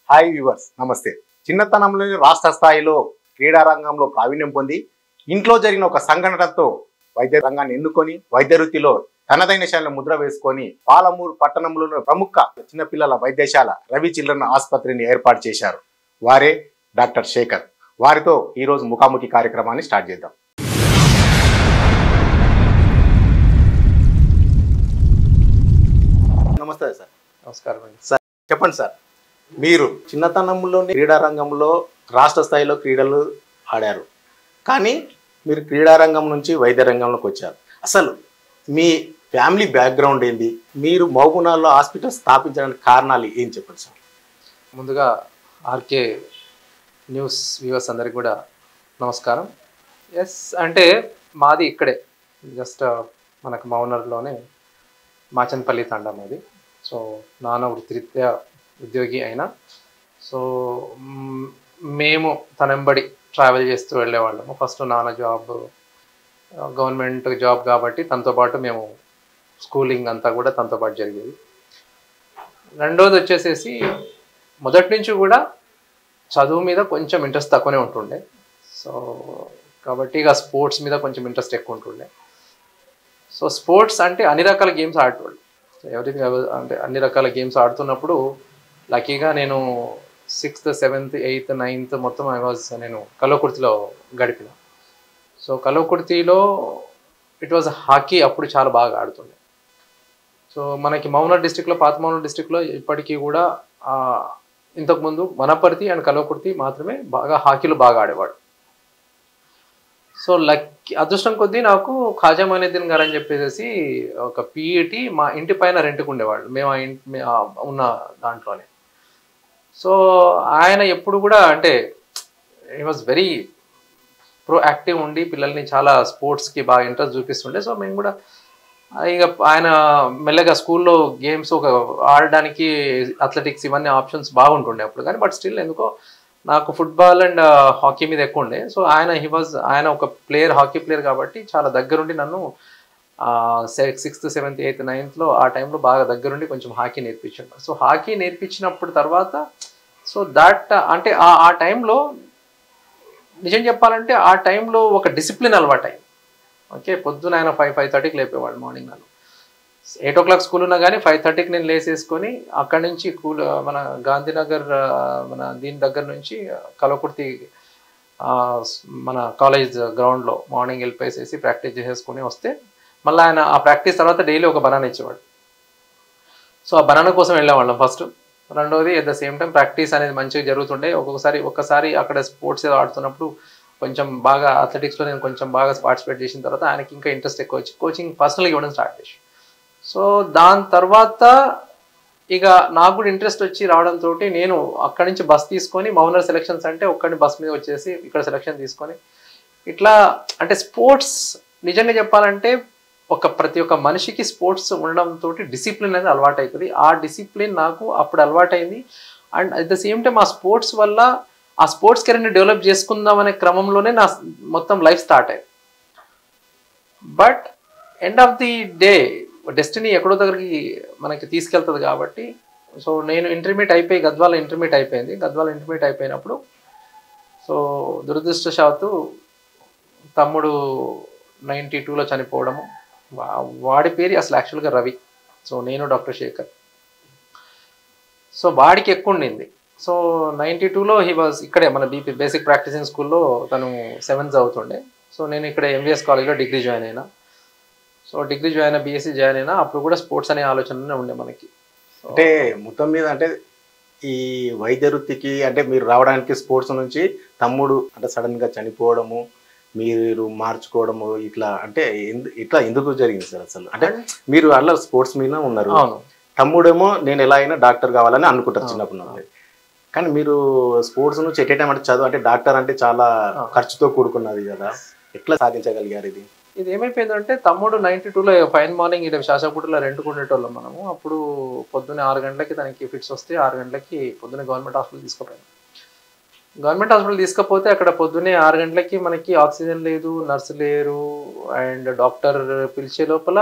Hi viewers, నమస్తే. చిన్నతనంలోని రాష్ట్ర స్థాయిలో క్రీడా రంగంలో ప్రావీణ్యం పొంది ఇంట్లో జరిగిన ఒక సంఘటనతో వైద్య రంగాన్ని ఎన్నుకొని వైద్య వృత్తిలో తనదైన శైలిలో ముద్ర వేసుకొని పాలమూరు పట్టణంలోని ప్రముఖ చిన్నపిల్లల వైద్యశాల రవి చిల్డ్రన్ ఆసుపత్రిని ఏర్పాటు చేశారు. వారే డాక్టర్ శేఖర్. వారితో ఈరోజు ముఖాముఖి కార్యక్రమాన్ని స్టార్ట్ చేద్దాం. నమస్తే సార్. నమస్కారం అండి. సార్ చెప్పండి సార్, మీరు చిన్నతనంలోని క్రీడా రంగంలో రాష్ట్ర స్థాయిలో క్రీడలు ఆడారు, కానీ మీరు క్రీడా రంగం నుంచి వైద్య రంగంలోకి వచ్చారు. అసలు మీ ఫ్యామిలీ బ్యాక్గ్రౌండ్ ఏంది? మీరు మహబూబ్నగర్లో హాస్పిటల్ స్థాపించడానికి కారణాలు ఏం చెప్పండి సార్. ముందుగా ఆర్కే న్యూస్ వ్యూవర్స్ అందరికి కూడా నమస్కారం. ఎస్, అంటే మాది ఇక్కడే జస్ట్ మనకు మౌనర్లోనే మాచన్పల్లి తండా మాది. సో నాన్న వృత్తిరీత్యా ఉద్యోగి అయినా, సో మేము తనంబడి ట్రావెల్ చేస్తూ వెళ్ళేవాళ్ళము. ఫస్ట్ నాన్న జాబ్ గవర్నమెంట్ జాబ్ కాబట్టి తనతో పాటు మేము స్కూలింగ్ అంతా కూడా తనతో పాటు జరిగేది. రెండోది వచ్చేసేసి మొదటి నుంచి కూడా చదువు మీద కొంచెం ఇంట్రెస్ట్ తక్కువనే ఉంటుండే. సో కాబట్టి ఇక స్పోర్ట్స్ మీద కొంచెం ఇంట్రెస్ట్ ఎక్కువ ఉంటుండే. సో స్పోర్ట్స్ అంటే అన్ని రకాల గేమ్స్ ఆడేవాళ్ళు. ఎవ్రీథింగ్ అంటే అన్ని రకాల గేమ్స్ ఆడుతున్నప్పుడు లక్కీగా నేను 6th 7th 8th 9th మొత్తం నేను కల్వకుర్తిలో గడిపిన. సో కల్వకుర్తిలో ఇట్ వాజ్ హాకీ అప్పుడు చాలా బాగా ఆడుతుండే. సో మనకి మౌనర్ డిస్టిక్లో, పాత మౌనర్ డిస్టిక్లో ఇప్పటికీ కూడా ఇంతకుముందు వనపర్తి అండ్ కల్వకుర్తి మాత్రమే బాగా హాకీలో బాగా ఆడేవాడు. సో అదృష్టం కొద్దీ నాకు ఖాజా మొయినుద్దీన్ గారు అని చెప్పేసి ఒక పీఈటీ మా ఇంటి పైన రెంట్కు ఉండేవాళ్ళు, మేము ఆ ఇంటి ఉన్న దాంట్లోనే. సో ఆయన ఎప్పుడు కూడా అంటే హీ వాజ్ వెరీ ప్రోయాక్టివ్ ఉండి పిల్లల్ని చాలా స్పోర్ట్స్కి బాగా ఇంట్రెస్ట్ చూపిస్తుండే. సో మేము కూడా ఇక ఆయన మెల్లగా స్కూల్లో గేమ్స్ ఒక ఆడడానికి అథ్లెటిక్స్ ఇవన్నీ ఆప్షన్స్ బాగుంటుండే అప్పుడు. కానీ బట్ స్టిల్ ఎందుకో నాకు ఫుట్బాల్ అండ్ హాకీ మీద ఎక్కువ ఉండే. సో ఆయన ఒక ప్లేయర్, హాకీ ప్లేయర్ కాబట్టి చాలా దగ్గరుండి నన్ను 6th 7th 8th 9th ఆ టైంలో బాగా దగ్గరుండి కొంచెం హాకీ నేర్పించాడు. సో హాకీ నేర్పించినప్పుడు తర్వాత సో దాట్ అంటే ఆ టైంలో నిజం చెప్పాలంటే ఆ టైంలో ఒక డిసిప్లిన్ అలవాటైంది. ఓకే, పొద్దున ఆయన 5:30కి లేపేవాడు మార్నింగ్. నన్ను 8 o'clock స్కూల్ ఉన్నా కానీ 5:30కి నేను లేసేసుకొని అక్కడి నుంచి మన గాంధీనగర్ మన దీని దగ్గర నుంచి కల్వకుర్తి మన కాలేజ్ గ్రౌండ్లో మార్నింగ్ వెళ్ళిపోయేసేసి ప్రాక్టీస్ చేసేసుకొని వస్తే మళ్ళీ ఆయన ఆ ప్రాక్టీస్ తర్వాత డైలీ ఒక బనానా ఇచ్చేవాడు. సో ఆ బనానా కోసం వెళ్ళేవాళ్ళం ఫస్ట్. రెండవది at the same time practice అనేది మంచిగా జరుగుతుండే. ఒక్కసారి అక్కడ స్పోర్ట్స్ ఏదో ఆడుతున్నప్పుడు కొంచెం బాగా అథ్లెటిక్స్లో నేను కొంచెం బాగా పార్టిసిపేట్ చేసిన తర్వాత ఆయనకి ఇంకా ఇంట్రెస్ట్ ఎక్కువ వచ్చి కోచింగ్ పర్సనల్గా ఇవ్వడం స్టార్ట్ చేసి. సో దాని తర్వాత ఇక నాకు కూడా ఇంట్రెస్ట్ వచ్చి రావడంతో నేను అక్కడి నుంచి బస్ తీసుకొని మౌనర్ సెలక్షన్స్ అంటే ఒక్కడిని బస్ మీద వచ్చేసి ఇక్కడ సెలక్షన్ తీసుకొని ఇట్లా అంటే స్పోర్ట్స్ నిజంగా చెప్పాలంటే ప్రతి ఒక్క మనిషికి స్పోర్ట్స్ ఉండడంతో డిసిప్లిన్ అనేది అలవాటు అవుతుంది. ఆ డిసిప్లిన్ నాకు అప్పుడు అలవాటైంది. And at the same time ఆ స్పోర్ట్స్ వల్ల ఆ స్పోర్ట్స్ కెరీర్ని డెవలప్ చేసుకుందాం అనే క్రమంలోనే నా మొత్తం లైఫ్ స్టార్ట్ అయింది. But end of the day destiny ఎక్కడో దగ్గరికి మనకి తీసుకెళ్తుంది కాబట్టి సో నేను గద్వాల ఇంటర్మీడియట్ అయిపోయింది. గద్వాల ఇంటర్మీడియట్ అయిపోయినప్పుడు సో దురదృష్టవశాత్తు తమ్ముడు 92లో చనిపోవడము. వాడి పేరు అసలు యాక్చువల్గా రవి. సో నేను డాక్టర్ శేఖర్. సో వాడికి ఎక్కువ ఉండింది. సో 92లో హీ వాజ్ ఇక్కడే మన బేసిక్ ప్రాక్టీసింగ్ స్కూల్లో తను 7th చదువుతుండే. సో నేను ఇక్కడ ఎంవిఎస్ కాలేజ్లో డిగ్రీ జాయిన్ అయినా. సో డిగ్రీ జాయిన్ అయినా, బీఎస్సీ జాయిన్ అయినా అప్పుడు కూడా స్పోర్ట్స్ అనే ఆలోచననే ఉండే మనకి. అంటే మొత్తం మీద అంటే ఈ వైద్య వృత్తికి అంటే మీరు రావడానికి స్పోర్ట్స్ నుంచి తమ్ముడు అంటే సడన్గా చనిపోవడము, మీరు మార్చుకోవడము ఇట్లా అంటే ఇట్లా ఎందుకు జరిగింది సార్? అసలు అంటే మీరు అట్లా స్పోర్ట్స్ మీద ఉన్నారు, తమ్ముడేమో నేను ఎలా అయినా డాక్టర్ కావాలని అనుకుంటారు చిన్నప్పుడు నుండి. కానీ మీరు స్పోర్ట్స్ నుంచి ఎట్ ఏ టైం అంటే చదువు అంటే డాక్టర్ అంటే చాలా ఖర్చుతో కూడుకున్నది కదా, ఎట్లా సాధించగలిగారు ఇది? ఇది ఏమైపోయిందంటే తమ్ముడు 92లో ఫైన్ మార్నింగ్ ఇక్కడ శాసనపూటలో రెంట్కు ఉండేటోళ్ళం మనము. అప్పుడు పొద్దున్నే 6 గంటలకి తనకి ఫిట్స్ వస్తే 6 గంటలకి పొద్దున్నే గవర్నమెంట్ హాస్పిటల్ తీసుకుపోయాను. గవర్నమెంట్ హాస్పిటల్ తీసుకపోతే అక్కడ పొద్దున్నే 6 గంటలకి మనకి ఆక్సిజన్ లేదు, నర్సు లేరు, అండ్ డాక్టర్ పిలిచే లోపల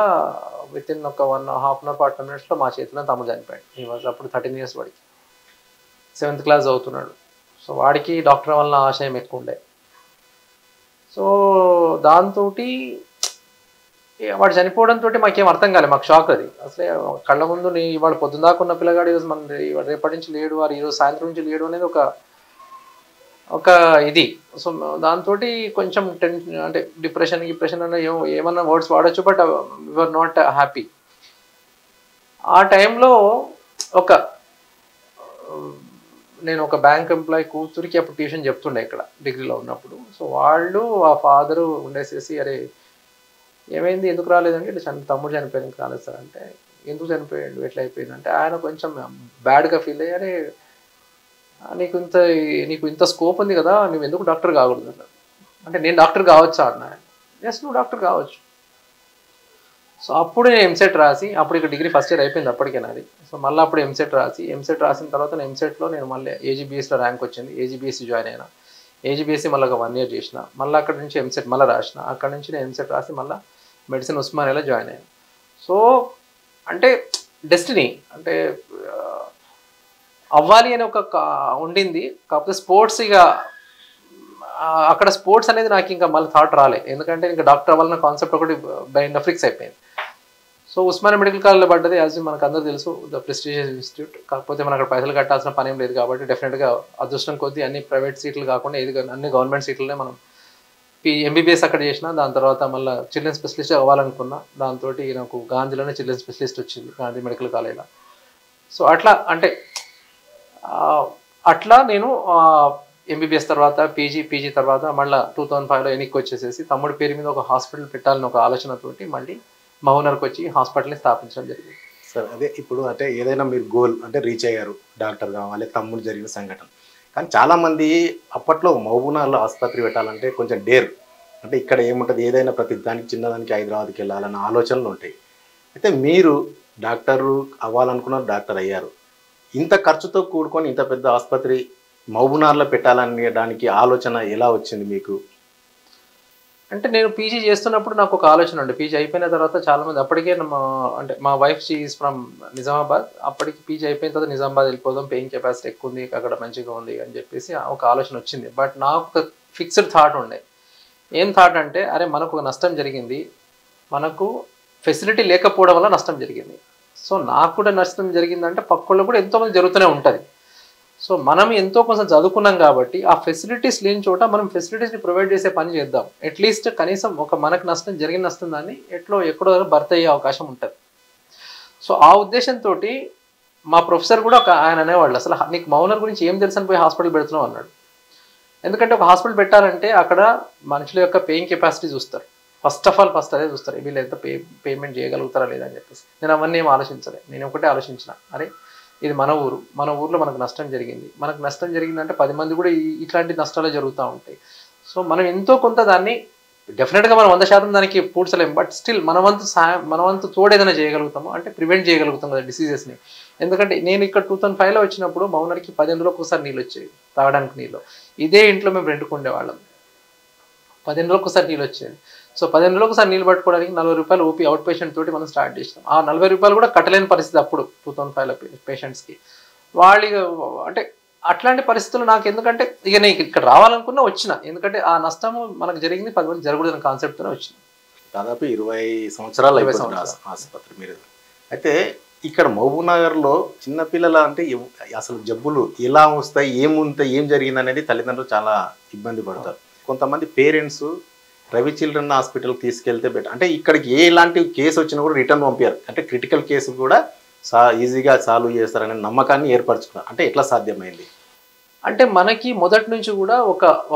వితిన్ ఒక 1.5 hour 40 minutes మా చేతిలో తమ్ముడు చనిపోయాడు. ఈ వాజ్ అప్పుడు 13 years వాడికి. 7th క్లాస్ చదువుతున్నాడు. సో వాడికి డాక్టర్ వల్ల ఆశయం ఎక్కువ ఉండే. సో దాంతో వాడు చనిపోవడంతో మాకేం అర్థం కాలేదు, మాకు షాక్ అది. అసలే కళ్ళ ముందు వాడు పొద్దున్న దాకా ఉన్న పిల్లగాడు ఈరోజు వాడు రేపటి నుంచి లేడు, వారు ఈరోజు సాయంత్రం నుంచి లేడు అనేది ఒక ఇది. సో దాంతో కొంచెం టెన్షన్, అంటే డిప్రెషన్ అనే ఏమన్నా వర్డ్స్ వాడచ్చు, బట్ యూఆర్ నాట్ హ్యాపీ. ఆ టైంలో నేను ఒక బ్యాంక్ ఎంప్లాయీ కూతురికి అప్పుడు ట్యూషన్ చెప్తుండే ఇక్కడ డిగ్రీలో ఉన్నప్పుడు. సో వాళ్ళు ఆ ఫాదరు ఉండేసేసి, అరే ఏమైంది, ఎందుకు రాలేదంటే ఇట్లా తమ్ముడు చనిపోయాడు, ఎందుకు రాలేదు సార్ అంటే, ఎందుకు చనిపోయాడు, ఎట్లా అయిపోయిందంటే ఆయన కొంచెం బ్యాడ్గా ఫీల్ అయ్యి, అరే నీకు ఇంత స్కోప్ ఉంది కదా, నువ్వు ఎందుకు డాక్టర్ కాకూడదు అన్నారు. అంటే నేను డాక్టర్ కావచ్చా అన్నా. ఎస్, నువ్వు డాక్టర్ కావచ్చు. సో అప్పుడు నేను ఎంసెట్ రాసి, అప్పుడు ఇక్కడ డిగ్రీ ఫస్ట్ ఇయర్ అయిపోయింది అప్పటికే నాది. సో మళ్ళీ అప్పుడు ఎంసెట్ రాసిన తర్వాత నేను ఎంసెట్లో నేను మళ్ళీ ఏజీబీఎస్లో ర్యాంక్ వచ్చింది, ఏజీబీఎస్సీ జాయిన్ అయినా. ఏజీబీఎస్సీ మళ్ళీ ఒక 1 year చేసిన, మళ్ళీ అక్కడ నుంచి ఎంసెట్ మళ్ళీ రాసిన, అక్కడ నుంచి నేను ఎంసెట్ రాసి మళ్ళీ మెడిసిన్ ఉస్మానియాలో జాయిన్ అయ్యాను. సో అంటే డెస్టినీ, అంటే అవ్వాలి అని ఉండింది. కాకపోతే స్పోర్ట్స్ అక్కడ స్పోర్ట్స్ అనేది నాకు ఇంకా మళ్ళీ థాట్ రాలే, ఎందుకంటే ఇంకా డాక్టర్ అవ్వాలన్న కాన్సెప్ట్ ఒకటి మైండ్లో ఫిక్స్ అయిపోయింది. సో ఉస్మానియా మెడికల్ కాలేజ్లో పడ్డది, యాజ్ మనకు అందరూ తెలుసు, ద ప్రెస్టీజియస్ ఇన్స్టిట్యూట్. కాకపోతే మనం అక్కడ పైసలు కట్టాల్సిన పని ఏం లేదు కాబట్టి డెఫినెట్గా అదృష్టం కొద్దీ అన్ని ప్రైవేట్ సీట్లు కాకుండా అన్ని గవర్నమెంట్ సీట్లనే మనం ఎంబీబీఎస్ అక్కడ చేసిన. దాని తర్వాత మళ్ళీ చిల్డ్రన్ స్పెషలిస్ట్ అవ్వాలనుకున్నా, దాంతో నాకు గాంధీలోనే చిల్డ్రన్ స్పెషలిస్ట్ వచ్చింది, గాంధీ మెడికల్ కాలేజ్లో. సో అట్లా నేను ఎంబీబీఎస్ తర్వాత పీజీ తర్వాత మళ్ళీ 2005లో ఎన్నిక వచ్చేసేసి తమ్ముడి పేరు మీద ఒక హాస్పిటల్ పెట్టాలని ఒక ఆలోచనతోటి మళ్ళీ మహబూబ్నగర్కి వచ్చి హాస్పిటల్ని స్థాపించడం జరిగింది. సార్ అదే ఇప్పుడు అంటే ఏదైనా మీరు గోల్ అంటే రీచ్ అయ్యారు, డాక్టర్ కావాలి, తమ్ముడు జరిగిన సంఘటన. కానీ చాలామంది అప్పట్లో మహబూబ్నగర్లో ఆసుపత్రి పెట్టాలంటే కొంచెం డేర్, అంటే ఇక్కడ ఏముంటుంది, ఏదైనా ప్రతి దానికి చిన్నదానికి హైదరాబాద్కి వెళ్ళాలన్న ఆలోచనలు ఉంటాయి. అయితే మీరు డాక్టరు అవ్వాలనుకున్నారు, డాక్టర్ అయ్యారు. ఇంత ఖర్చుతో కూడుకొని ఇంత పెద్ద ఆసుపత్రి మహబూబ్నగర్లో పెట్టాలనే దానికి ఆలోచన ఎలా వచ్చింది మీకు? అంటే నేను పీజీ చేస్తున్నప్పుడు నాకు ఒక ఆలోచన ఉండే. పీజీ అయిపోయిన తర్వాత చాలామంది అప్పటికే అంటే మా wife she is from Nizamabad, అప్పటికి పీజీ అయిపోయిన తర్వాత నిజామాబాద్ వెళ్ళిపోదాం, పేయింగ్ కెపాసిటీ ఎక్కువ ఉంది, అక్కడ మంచిగా ఉంది అని చెప్పేసి ఒక ఆలోచన వచ్చింది. బట్ నాకు ఒక ఫిక్స్డ్ థాట్ ఉండే. ఏం థాట్ అంటే, అరే మనకు ఒక నష్టం జరిగింది, మనకు ఫెసిలిటీ లేకపోవడం వల్ల నష్టం జరిగింది. సో నాకు కూడా నష్టం జరిగిందంటే పక్కల్లో కూడా ఎంతోమంది జరుగుతూనే ఉంటుంది. సో మనం ఎంతో కొంచెం చదువుకున్నాం కాబట్టి ఆ ఫెసిలిటీస్ లేని చోట మనం ఫెసిలిటీస్ని ప్రొవైడ్ చేసే పని చేద్దాం. అట్లీస్ట్ కనీసం మనకు నష్టం జరిగిన నష్టం దాన్ని ఎక్కడో భర్త అయ్యే అవకాశం ఉంటుంది. సో ఆ ఉద్దేశంతో మా ప్రొఫెసర్ కూడా ఆయన అనేవాళ్ళు, అసలు నీకు మౌనర్ గురించి ఏం తెలుసు అని పోయి హాస్పిటల్ పెడుతున్నావు అన్నాడు. ఎందుకంటే ఒక హాస్పిటల్ పెట్టాలంటే అక్కడ మనుషుల యొక్క పేయింగ్ కెపాసిటీ చూస్తారు. ఫస్ట్ అదే చూస్తారు, వీళ్ళు ఎంత పేమెంట్ చేయగలుగుతారా లేదా అని చెప్పేసి. నేను అవన్నీ ఏం ఆలోచించలే, నేను ఒకటే ఆలోచించిన, అరే ఇది మన ఊర్లో మనకు నష్టం జరిగిందంటే 10 మంది కూడా ఇట్లాంటి నష్టాలే జరుగుతూ ఉంటాయి. సో మనం ఎంతో కొంత దాన్ని డెఫినెట్గా మనం 100% దానికి పూడ్చలేం, బట్ స్టిల్ మన వంతు తోడు ఏదైనా చేయగలుగుతాము అంటే ప్రివెంట్ చేయగలుగుతాం కదా డిసీజెస్ని. ఎందుకంటే నేను ఇక్కడ 2005లో వచ్చినప్పుడు మౌనర్కి 15 రోజులకు ఒకసారి నీళ్ళు వచ్చేవి, తాగడానికి నీళ్ళు. ఇదే ఇంట్లో మేము రెంట్కు ఉండేవాళ్ళం, 15 రోజులకు ఒకసారి నీళ్ళు వచ్చేది. సో 15 రోజులకు ఒకసారి నీళ్ళు పట్టుకోవడానికి 40 రూపాయలు ఓపీ అవుట్ పేషెంట్ తోటి మనం స్టార్ట్ చేసినాం. ఆ 40 రూపాయలు కూడా కట్టలేని పరిస్థితి అప్పుడు 2005లో పేషెంట్స్కి. వాళ్ళు అంటే అట్లాంటి పరిస్థితులు నాకు, ఎందుకంటే ఇక నేను ఇక్కడ రావాలనుకున్నా వచ్చిన, ఎందుకంటే ఆ నష్టము మనకు జరిగింది 10 మంది జరగకూడదు అనే కాన్సెప్ట్తోనే వచ్చిన. దాదాపు 20 సంవత్సరాలు ఆసుపత్రి మీరు. అయితే ఇక్కడ మహబూబ్నగర్లో చిన్నపిల్లల అంటే అసలు జబ్బులు ఎలా వస్తాయి, ఏం జరిగింది అనేది తల్లిదండ్రులు చాలా ఇబ్బంది పడతారు. కొంతమంది పేరెంట్స్ రవి చిల్డ్రన్ హాస్పిటల్కి తీసుకెళ్తే బెటర్, అంటే ఇక్కడికి ఎలాంటి కేసు వచ్చినా కూడా రిటర్న్ పంపారు, అంటే క్రిటికల్ కేసు కూడా ఈజీగా సాల్వ్ చేస్తారనే నమ్మకాన్ని ఏర్పరచుకున్నారు. అంటే ఎట్లా సాధ్యమైంది? అంటే మనకి మొదటి నుంచి కూడా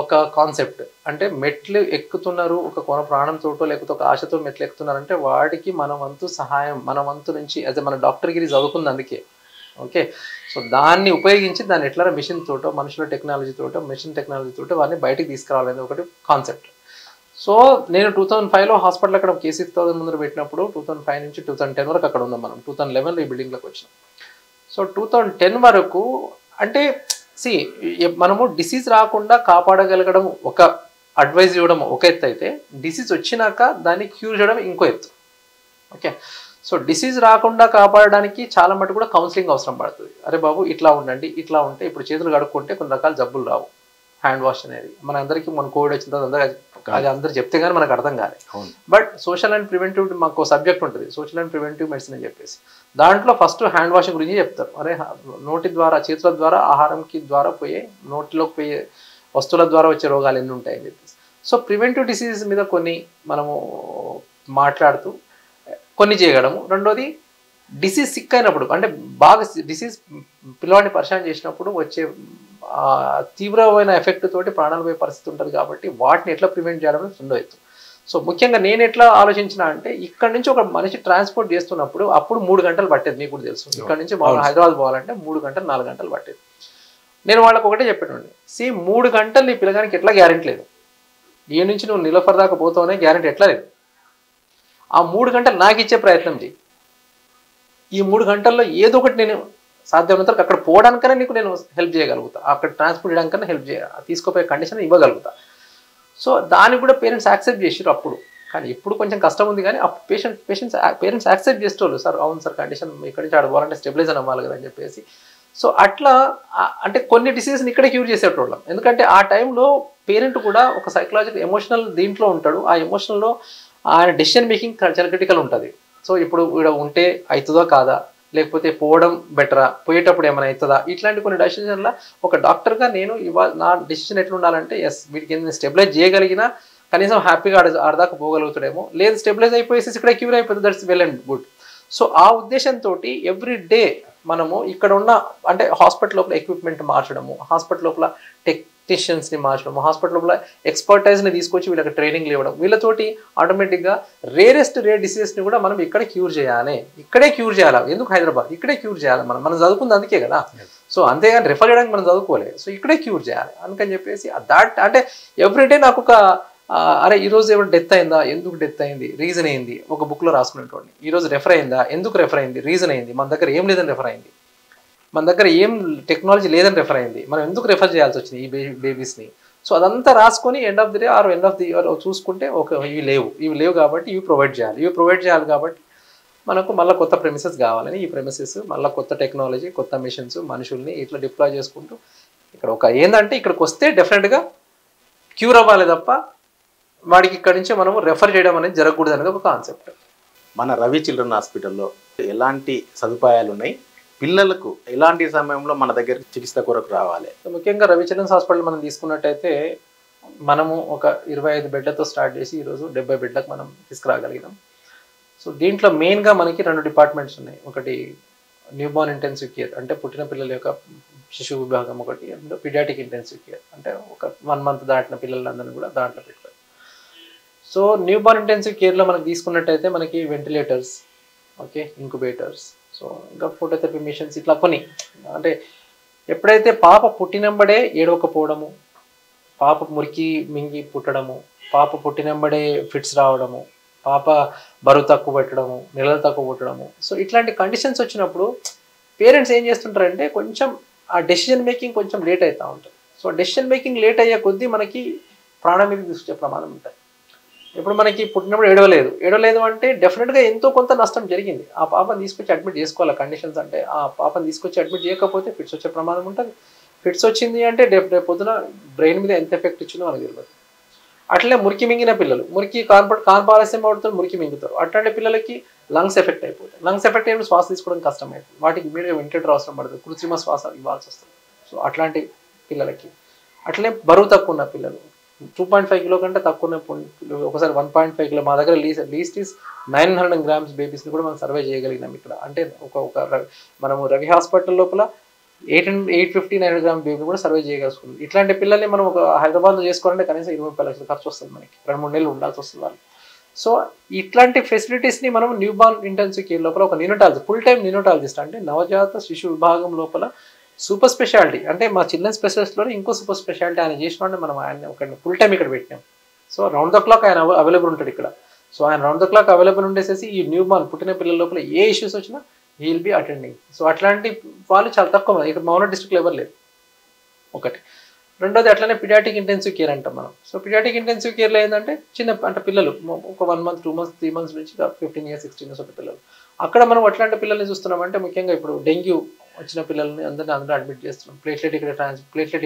ఒక కాన్సెప్ట్, అంటే మెట్లు ఎక్కుతున్నారు ఒక కొన ప్రాణంతోటో లేకపోతే ఒక ఆశతో మెట్లు ఎక్కుతున్నారంటే వాడికి మన వంతు సహాయం, మన వంతు నుంచి అదే మన డాక్టర్ గిరి చదువుకుంది అందుకే. ఓకే, సో దాన్ని ఉపయోగించి దాన్ని ఎట్లా మిషన్ తోటో మనుషుల మిషన్ టెక్నాలజీ తోటో వారిని బయటికి తీసుకురావాలనేది ఒకటి కాన్సెప్ట్. సో నేను 2005లో హాస్పిటల్ అక్కడ K6000 ముందర పెట్టినప్పుడు 2005 నుంచి 2010 వరకు అక్కడ ఉన్నాం. మనం 2011లో ఈ బిల్డింగ్లోకి వచ్చినాం. సో 2010 వరకు అంటే మనము డిసీజ్ రాకుండా కాపాడగలగడం, ఒక అడ్వైజ్ ఇవ్వడం ఒక ఎత్తు అయితే, డిసీజ్ వచ్చినాక దాన్ని క్యూర్ చేయడం ఇంకో ఎత్తు. ఓకే, సో డిసీజ్ రాకుండా కాపాడడానికి చాలా మటుకు కూడా కౌన్సిలింగ్ అవసరం పడుతుంది. అరే బాబు ఇట్లా ఉండండి, ఇట్లా ఉంటే ఇప్పుడు చేతులు కడుక్కుంటే కొన్ని రకాల జబ్బులు రావు. హ్యాండ్ వాష్ అనేది మన అందరికీ మన కోవిడ్ వచ్చిన తర్వాత అది అందరూ చెప్తే కానీ మనకు అర్థం కాలేదు. బట్ సోషల్ అండ్ ప్రివెంటివ్ మాకు సబ్జెక్ట్ ఉంటుంది, సోషల్ అండ్ ప్రివెంటివ్ మెడిసిన్ అని చెప్పేసి. దాంట్లో ఫస్ట్ హ్యాండ్ వాష్ గురించి చెప్తారు. అరే నోటి ద్వారా, చేతుల ద్వారా ఆహారంకి ద్వారా పోయే, నోటిలోకి పోయే వస్తువుల ద్వారా వచ్చే రోగాలు ఎన్ని ఉంటాయని చెప్పేసి. సో ప్రివెంటివ్ డిసీజెస్ మీద కొన్ని మనము మాట్లాడుతూ కొన్ని చేయగలము. రెండోది డిసీజ్ సిక్ అయినప్పుడు, అంటే బాగా డిసీజ్ పిల్లవాడిని పరిచయం చేసినప్పుడు వచ్చే తీవ్రమైన ఎఫెక్ట్ తోటి ప్రాణాలు పోయే పరిస్థితి ఉంటుంది. కాబట్టి వాటిని ఎట్లా ప్రివెంట్ చేయాలని రెండో ఎత్తు. సో ముఖ్యంగా నేను ఎట్లా ఆలోచించిన అంటే, ఇక్కడ నుంచి ఒక మనిషి ట్రాన్స్పోర్ట్ చేస్తున్నప్పుడు అప్పుడు 3 గంటలు పట్టేది, మీకు కూడా తెలుసు. ఇక్కడ నుంచి హైదరాబాద్ పోవాలంటే 3 గంటలు 4 గంటలు పట్టేది. నేను వాళ్ళకి ఒకటే చెప్పానండి, 3 గంటలు నీ పిల్లగానికి ఎట్లా గ్యారెంటీ లేదు, ఈ నుంచి నువ్వు నిలఫర్ దాకా పోతావనే గ్యారెంటీ ఎట్లా లేదు. ఆ 3 గంటలు నాకు ఇచ్చే ప్రయత్నం చేయి. ఈ 3 గంటల్లో ఏదో ఒకటి నేను సాధ్యమైనంత వరకు అక్కడ పోవడానికైనా నీకు నేను హెల్ప్ చేయగలుగుతా, అక్కడ ట్రాన్స్పోర్ట్ చేయడానికైనా హెల్ప్ తీసుకోపోయే కండిషన్ ఇవ్వగలుగుతా. సో దానికి కూడా పేరెంట్స్ యాక్సెప్ట్ చేసారు అప్పుడు. కానీ ఇప్పుడు కొంచెం కష్టం ఉంది, కానీ పేరెంట్స్ యాక్సెప్ట్ చేసేవాళ్ళు. సార్ అవును సార్, కండిషన్ ఇక్కడి నుంచి ఆడుకోవాలంటే స్టెబిలైజర్ అవ్వాలి కదా అని చెప్పేసి. సో అట్లా అంటే కొన్ని డిసీజెస్ని ఇక్కడే క్యూర్ చేసేటోళ్ళం. ఎందుకంటే ఆ టైంలో పేరెంట్ కూడా ఒక సైకలాజికల్ ఎమోషనల్ దీంట్లో ఉంటాడు. ఆ ఎమోషనల్లో ఆయన డెసిషన్ మేకింగ్ చాలా క్రిటికల్ ఉంటుంది. సో ఇప్పుడు ఇక్కడ ఉంటే అవుతుందో కాదా, లేకపోతే పోవడం బెటరా, పోయేటప్పుడు ఏమైనా అవుతుందా, ఇట్లాంటి కొన్ని డెసిషన్ల ఒక డాక్టర్గా నేను ఇవాళ నా డెసిషన్ ఎట్లా ఉండాలంటే, ఎస్ వీటికి స్టెబిలైజ్ చేయగలిగినా కనీసం హ్యాపీగా ఆడదాకా పోగలుగుతాడేమో, లేదు స్టెబిలైజ్ అయిపోయేసి ఇక్కడ క్యూర్ అయిపోతుంది, that's well and good. So ఆ ఉద్దేశంతో ఎవ్రీ డే మనము ఇక్కడ ఉన్న అంటే హాస్పిటల్ లోపల ఎక్విప్మెంట్ మార్చడము, హాస్పిటల్ లోపల టెక్నీషియన్స్ని మార్చడము, హాస్పిటల్ లోపల ఎక్స్పర్టైజ్ని తీసుకొచ్చి వీళ్ళకి ట్రైనింగ్ ఇవ్వడం, వీళ్ళతోటి ఆటోమేటిక్గా రేర్ డిసీజెస్ని కూడా మనం ఇక్కడ క్యూర్ చేయాలి. ఇక్కడే క్యూర్ చేయాలి. ఎందుకు హైదరాబాద్, ఇక్కడే క్యూర్ చేయాలి. మనం చదువుకుంది అందుకే కదా. సో అంతేగాని రెఫర్ చేయడానికి మనం చదువుకోలేదు. సో ఇక్కడే క్యూర్ చేయాలి అందుకని చెప్పేసి అంటే ఎవ్రీడే నాకు ఒక అరే ఈరోజు ఎవరు డెత్ అయిందా, ఎందుకు డెత్ అయింది, రీజన్ అయింది, ఒక బుక్లో రాసుకునేటోడిని. ఈరోజు రెఫర్ అయిందా, ఎందుకు రెఫర్ అయింది, రీజన్ అయింది, మన దగ్గర ఏం లేదని రెఫర్ అయింది, మన దగ్గర ఏం టెక్నాలజీ లేదని రెఫర్ అయింది, మనం ఎందుకు రెఫర్ చేయాల్సి వచ్చింది ఈ బేబీస్ని. సో అదంతా రాసుకొని end of the day or end of the year చూసుకుంటే ఓకే ఇవి లేవు కాబట్టి ఇవి ప్రొవైడ్ చేయాలి కాబట్టి మనకు మళ్ళీ కొత్త ప్రెమిసెస్ కావాలని ఈ ప్రెమిసెస్ మళ్ళీ కొత్త టెక్నాలజీ, కొత్త మిషన్స్, మనుషుల్ని ఇట్లా డిప్లాయ్ చేసుకుంటూ ఇక్కడ ఒక ఏంటంటే ఇక్కడికి వస్తే డెఫినెట్గా క్యూర్ అవ్వాలి తప్ప వాడికి ఇక్కడ నుంచి మనము రెఫర్ చేయడం అనేది జరగకూడదు అనేది ఒక కాన్సెప్ట్. మన రవి చిల్డ్రన్ హాస్పిటల్లో ఎలాంటి సదుపాయాలు ఉన్నాయి, పిల్లలకు ఎలాంటి సమయంలో మన దగ్గర చికిత్స కొరకు రావాలి? ముఖ్యంగా రవి చిల్డ్రన్స్ హాస్పిటల్ మనం తీసుకున్నట్టయితే మనము ఒక 25 బెడ్లతో స్టార్ట్ చేసి ఈరోజు 70 బెడ్లకు మనం తీసుకురాగలిగినాం. సో దీంట్లో మెయిన్గా మనకి 2 డిపార్ట్మెంట్స్ ఉన్నాయి. ఒకటి న్యూబార్న్ ఇంటెన్సివ్ కేర్ అంటే పుట్టిన పిల్లల యొక్క శిశు విభాగం, ఒకటి పీడియాటిక్ ఇంటెన్సివ్ కేర్ అంటే ఒక 1 మంత్ దాటిన పిల్లలందరినీ కూడా దాంట్లో పెట్టుకోవాలి. సో న్యూబార్న్ ఇంటెన్సివ్ కేర్లో మనకి తీసుకున్నట్టయితే మనకి వెంటిలేటర్స్, ఓకే, ఇంక్యుబేటర్స్, సో ఇంకా ఫోటోథెరపీ మిషన్స్, ఇట్లా కొన్ని అంటే ఎప్పుడైతే పాప పుట్టినంబడే ఏడవకపోవడము, పాప మురికి మింగి పుట్టడము, పాప పుట్టినంబడే ఫిట్స్ రావడము, పాప బరువు తక్కువ పెట్టడము, నెలలు తక్కువ పుట్టడము, సో ఇట్లాంటి కండిషన్స్ వచ్చినప్పుడు పేరెంట్స్ ఏం చేస్తుంటారంటే కొంచెం ఆ డెసిషన్ మేకింగ్ కొంచెం లేట్ అవుతూ ఉంటుంది. సో డెసిషన్ మేకింగ్ లేట్ అయ్యే కొద్దీ మనకి ప్రాణం మీద తీసుకొచ్చే ప్రమాదం ఉంటుంది. ఇప్పుడు మనకి పుట్టినప్పుడు ఏడవలేదు అంటే డెఫినెట్గా ఎంతో కొంత నష్టం జరిగింది. ఆ పాపను తీసుకొచ్చి అడ్మిట్ చేసుకోవాలి. కండిషన్స్ అంటే ఆ పాపను తీసుకొచ్చి అడ్మిట్ చేయకపోతే ఫిట్స్ వచ్చే ప్రమాదం ఉంటుంది. ఫిట్స్ వచ్చింది అంటే రేపు పొద్దున బ్రెయిన్ మీద ఎంత ఎఫెక్ట్ ఇచ్చిందో మనకు తెలియదు. అట్లనే మురికి మింగిన పిల్లలు మురికి కాన్పాలస్యం అవుతుంది, మురికి మింగుతారు. అట్లాంటి పిల్లలకి లంగ్స్ ఎఫెక్ట్ అయిపోతాయి. లంగ్స్ ఎఫెక్ట్ అయినప్పుడు శ్వాస తీసుకోవడం కష్టం అవుతుంది. వాటికి ఇమీడియట్గా వెంటిలేటర్ అవసరం పడుతుంది, కృత్రిమ శ్వాస ఇవ్వాల్సి వస్తుంది. సో అట్లాంటి పిల్లలకి అట్లనే బరువు తక్కువ ఉన్న పిల్లలు 2.5 కిలో కంటే తక్కువ ఒకసారి 1.5 కిలో మా దగ్గర లీస్ట్ ఈస్ 900 grams బేబీస్ని కూడా మనం సర్వే చేయగలిగినాం ఇక్కడ. అంటే మనము రవి హాస్పిటల్ లోపల 850-900 grams బేబీని కూడా సర్వే చేయగలుగుతుంది. ఇట్లాంటి పిల్లల్ని మనం ఒక హైదరాబాద్లో చేసుకోవాలంటే కనీసం 20-30 లక్షలు ఖర్చు వస్తుంది, మనకి 2-3 నెలలు ఉండాల్సి వస్తుంది వాళ్ళు. సో ఇట్లాంటి ఫెసిలిటీస్ని మనం న్యూబార్న్ ఇంటెన్సివ్ కేర్ లోపల ఒక నియోనాటాలజిస్ట్, ఫుల్ టైం నియోనాటాలజిస్ట్ అంటే నవజాత శిశు విభాగం లోపల సూపర్ స్పెషాలిటీ అంటే మా చిల్డ్రన్ స్పెషలిస్ట్లోనే ఇంకో సూపర్ స్పెషాలిటీ ఆయన చేసినట్టు మనం ఆయన ఒక ఫుల్ టైం ఇక్కడ పెట్టినాం. సో రౌండ్ ద క్లాక్ ఆయన అవైలబుల్ ఉంటాడు ఇక్కడ. సో ఆయన రౌండ్ ద క్లాక్ అవైలబుల్ ఉండేసేసి ఈ న్యూబార్న్ పుట్టిన పిల్లల లోపల ఏ ఇష్యూస్ వచ్చినా he will be attending. So అట్లాంటి వాళ్ళు చాలా తక్కువ ఇక్కడ మౌన డిస్ట్రిక్ట్లో ఎవరు లేరు ఒకటి. రెండోది అట్లనే పిడియాటిక్ ఇంటెన్సివ్ కేర్ అంటాం మనం. సో పిడియాటిక్ ఇంటెన్సివ్ కేర్లో ఏంటంటే అంటే పిల్లలు ఒక 1 month 2 months 3 months నుంచి 15 years 16 years ఉన్న పిల్లలు. అక్కడ మనం అట్లాంటి పిల్లల్ని చూస్తున్నామంటే ముఖ్యంగా ఇప్పుడు డెంగ్యూ వచ్చిన పిల్లల్ని అందరూ అడ్మిట్ చేస్తున్నాం. ప్లేట్లెట్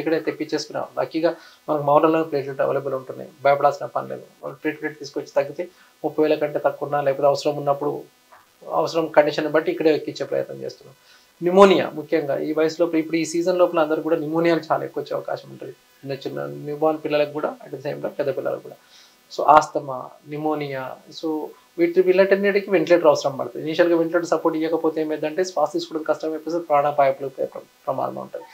ఇక్కడే తెప్పించేసుకున్నాం. లక్కీగా మనకు మౌనంలో ప్లేట్లెట్ అవైలబుల్ ఉంటున్నాయి, భయపడాల్సిన పని లేదు. ప్లేట్లెట్ తీసుకొచ్చి తగ్గితే 30,000 కంటే తక్కువ ఉన్నా లేకపోతే అవసరం ఉన్నప్పుడు అవసరం కండిషన్ బట్టి ఇక్కడే ఎక్కించే ప్రయత్నం చేస్తున్నాం. న్యూమోనియా ముఖ్యంగా ఈ వయసు లోపల ఇప్పుడు ఈ సీజన్ లోపల అందరూ కూడా న్యూమోనియాలు చాలా ఎక్కువ వచ్చే అవకాశం ఉంటుంది. చిన్న న్యూబార్న్ పిల్లలకు కూడా అట్ ద సేమ్ టైం పెద్ద పిల్లలకు కూడా. సో ఆస్తమా, న్యూమోనియా, సో వీళ్ళటన్నిటికీ వెంటిలేటర్ అవసరం పడుతుంది. ఇనిషియల్గా వెంటిలేటర్ సపోర్ట్ ఇవ్వకపోతే ఏమైందంటే శ్వాస తీసుకోవడం కష్టం అయిపోతే ప్రాణాపాయకులు ప్రమాదం ఉంటుంది.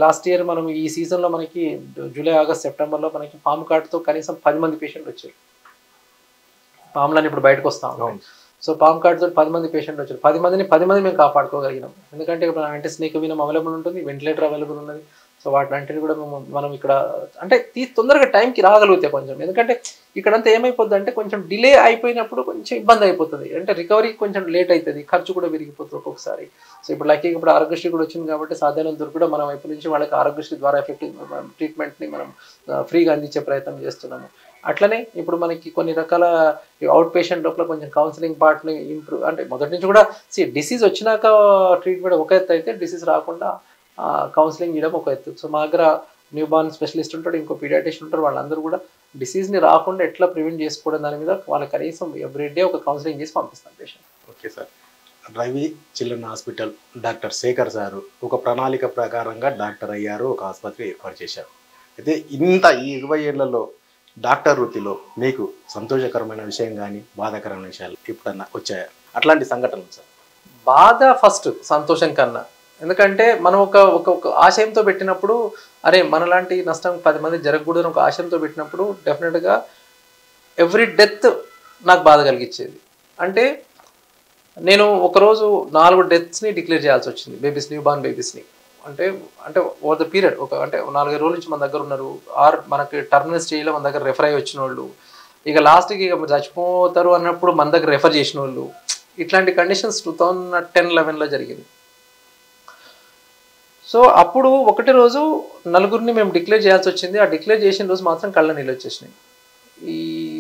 లాస్ట్ ఇయర్ మనం ఈ సీజన్లో మనకి జూలై ఆగస్ట్ సెప్టెంబర్లో మనకి పాము కాటుతో కనీసం 10 మంది పేషెంట్లు వచ్చారు. పాములని ఇప్పుడు బయటకు వస్తా ఉన్నాం. సో పాము కాటుతో 10 మంది పేషెంట్లు వచ్చారు. 10 మంది మేము కాపాడుకోగలిగినాం. ఎందుకంటే ఇప్పుడు యాంటీ స్నేక్ వినం అవైలబుల్ ఉంటుంది, వెంటిలేటర్ అవైలబుల్ ఉన్నది. సో వాటిని కూడా మనం ఇక్కడ అంటే తొందరగా టైంకి రాగలిగితే కొంచెం, ఎందుకంటే ఇక్కడంతా ఏమైపోద్ది అంటే కొంచెం డిలే అయిపోయినప్పుడు కొంచెం ఇబ్బంది అయిపోతుంది. అంటే రికవరీ కొంచెం లేట్ అవుతుంది, ఖర్చు కూడా పెరిగిపోతుంది ఒక్కొక్కసారి. సో ఇప్పుడు లక్కీగా ఇప్పుడు ఆరోగ్యశ్రీ కూడా వచ్చింది కాబట్టి సాధ్యమైనంత కూడా మనం వైపు నుంచి వాళ్ళకి ఆరోగ్యశ్రీ ద్వారా ఎఫెక్టివ్ ట్రీట్మెంట్ని మనం ఫ్రీగా అందించే ప్రయత్నం చేస్తున్నాము. అట్లనే ఇప్పుడు మనకి కొన్ని రకాల అవుట్ పేషెంట్ లోపల కొంచెం కౌన్సిలింగ్ పార్ట్ని ఇంప్రూవ్, అంటే మొదటి నుంచి కూడా డిసీజ్ వచ్చినాక ట్రీట్మెంట్ ఒక ఎత్తు అయితే డిసీజ్ రాకుండా కౌన్సిలింగ్ చేయడం ఒక ఎత్తు. సో మా దగ్గర న్యూ బార్న్ స్పెషలిస్ట్ ఉంటాడు, ఇంకో పీడియాట్రిషియన్ ఉంటారు. వాళ్ళందరూ కూడా డిసీజ్ని రాకుండా ఎట్లా ప్రివెంట్ చేసుకోవడం దాని మీద వాళ్ళకి కనీసం ఎవ్రీడే ఒక కౌన్సిలింగ్ చేసి పంపిస్తాం patient. Okay sir. Ravi children hospital doctor Shekhar sir ఒక ప్రణాళిక ప్రకారంగా డాక్టర్ అయ్యారు, ఒక ఆసుపత్రి ఏర్పాటు చేశారు. అయితే ఈ 20 ఏళ్లలో డాక్టర్ వృత్తిలో మీకు సంతోషకరమైన విషయం కానీ బాధాకరమైన విషయాలు ఎప్పుడన్నా వచ్చాయా? అట్లాంటి సంఘటనలు సార్. బాధ ఫస్ట్, సంతోషం కన్నా. ఎందుకంటే మనం ఒక ఆశయంతో పెట్టినప్పుడు, అరే మనలాంటి నష్టం 10 మంది జరగకూడదని ఒక ఆశయంతో పెట్టినప్పుడు డెఫినెట్గా ఎవ్రీ డెత్ నాకు బాధ కలిగించేది. అంటే నేను ఒకరోజు 4 డెత్స్ని డిక్లేర్ చేయాల్సి వచ్చింది, బేబీస్, న్యూ బార్న్ బేబీస్ని. అంటే ఓవర్ ద పీరియడ్ అంటే 4 రోజుల నుంచి మన దగ్గర ఉన్నారు, ఆర్ మనకి టర్మినల్ స్టేజ్లో మన దగ్గర రెఫర్ అయ్యి వచ్చిన వాళ్ళు, ఇక లాస్ట్కి ఇక చచ్చిపోతారు అన్నప్పుడు మన దగ్గర రెఫర్ చేసిన వాళ్ళు. ఇట్లాంటి కండిషన్స్ 2010-11లో జరిగింది. సో అప్పుడు ఒకటి రోజు 4గురిని మేము డిక్లేర్ చేయాల్సి వచ్చింది. ఆ డిక్లేర్ చేసిన రోజు మాత్రం కళ్ళ నీళ్ళు వచ్చేసినాయి.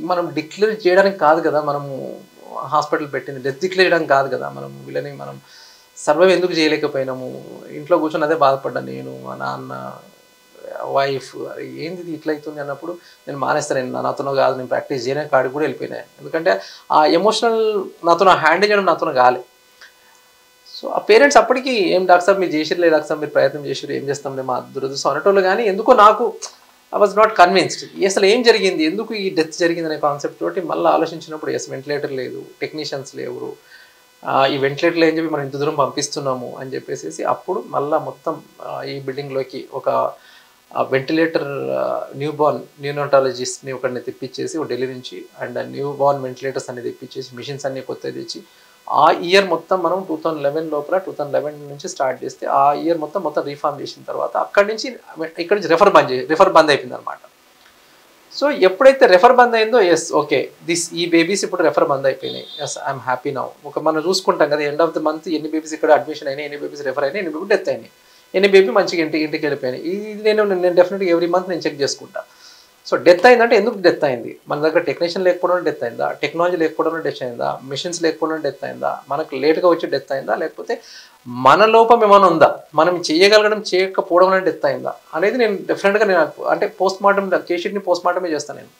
మనం డిక్లేర్ చేయడానికి కాదు కదా మనము హాస్పిటల్ పెట్టింది, డెత్ డిక్లేర్ చేయడానికి కాదు కదా. వీళ్ళని మనం సర్వైవ్ ఎందుకు చేయలేకపోయినాము, ఇంట్లో కూర్చొని అదే బాధపడ్డాను నేను, మా నాన్న, వైఫ్. ఏంది ఇట్లా అవుతుంది అన్నప్పుడు నేను మానేస్తాను, నాతో కాదు, నేను ప్రాక్టీస్ చేయనే కాడికి కూడా వెళ్ళిపోయినాయి. ఎందుకంటే ఆ ఎమోషనల్ నాతో హ్యాండిల్ చేయడం నాతో కాలే. సో ఆ పేరెంట్స్ అప్పటికి ఏం డాక్టర్ సార్ మీరు చేసిర్లేదు, డాక్టర్ సార్ మీరు ప్రయత్నం చేసారు, ఏం చేస్తాంలే మా దురదృష్టం అనేటోళ్ళు. కానీ ఎందుకో నాకు ఐ వాజ్ నాట్ కన్విన్స్డ్. అసలు ఏం జరిగింది, ఎందుకు ఈ డెత్ జరిగింది అనే కాన్సెప్ట్ తోటి మళ్ళీ ఆలోచించినప్పుడు వెంటిలేటర్ లేదు, టెక్నీషియన్స్ లేవు, ఈ వెంటిలేటర్లు ఏం చెప్పి మనం ఇంత దూరం పంపిస్తున్నాము అని చెప్పేసి అప్పుడు మళ్ళీ మొత్తం ఈ బిల్డింగ్లోకి ఒక వెంటిలేటర్ న్యూ బార్న్ న్యూనటాలజిస్ట్ని ఒకరిని తెప్పించేసి ఢిల్లీ నుంచి, అండ్ న్యూ బార్న్ వెంటిలేటర్స్ అన్ని తెప్పించేసి మిషన్స్ అన్ని కొత్తవి తెచ్చి ఆ ఇయర్ మొత్తం మనం 2011 లోపల 2011 నుంచి స్టార్ట్ చేస్తే ఆ ఇయర్ మొత్తం రీఫార్మ్ చేసిన తర్వాత అక్కడి నుంచి ఇక్కడ నుంచి రెఫర్ బంద్ అయిపోయింది అనమాట. సో ఎప్పుడైతే రెఫర్ బంద్ అయిందో ఎస్ ఓకే ఈ బేబీస్ ఇప్పుడు రెఫర్ బంద్ అయిపోయినాయి, ఎస్ ఐఎమ్ హ్యాపీ నౌ. మనం చూసుకుంటాం కదా ఎండ్ ఆఫ్ ద మంత్ ఎన్ని బేబీస్ ఇక్కడ అడ్మిషన్ అయినాయి, ఎన్ని బేబీస్ రెఫర్ అయినాయి, ఎన్ని బేబీ డెత్ అయినాయి, ఎన్ని బేబీ మంచిగా ఇంటికి వెళ్ళిపోయినాయి. ఇది నేను డెఫినెట్గా ఎవ్రీ మంత్ నేను చెక్ చేసుకుంటా. సో డెత్ అయిందంటే ఎందుకు డెత్ అయింది, మన దగ్గర టెక్నీషియన్ లేకపోవడం డెత్ అయిందా, టెక్నాలజీ లేకపోవడం డెత్ అయిందా, మిషన్స్ లేకపోవడం డెత్ అయిందా, మనకు లేట్గా వచ్చి డెత్ అయిందా, లేకపోతే మన లోపం ఏమైనా ఉందా, మనం చేయగలగడం చేయకపోవడం అనేది డెత్ అయిందా అనేది నేను డెఫినెట్గా అంటే పోస్ట్ మార్టం కేషీట్ని పోస్ట్ మార్టమే చేస్తాను నేను.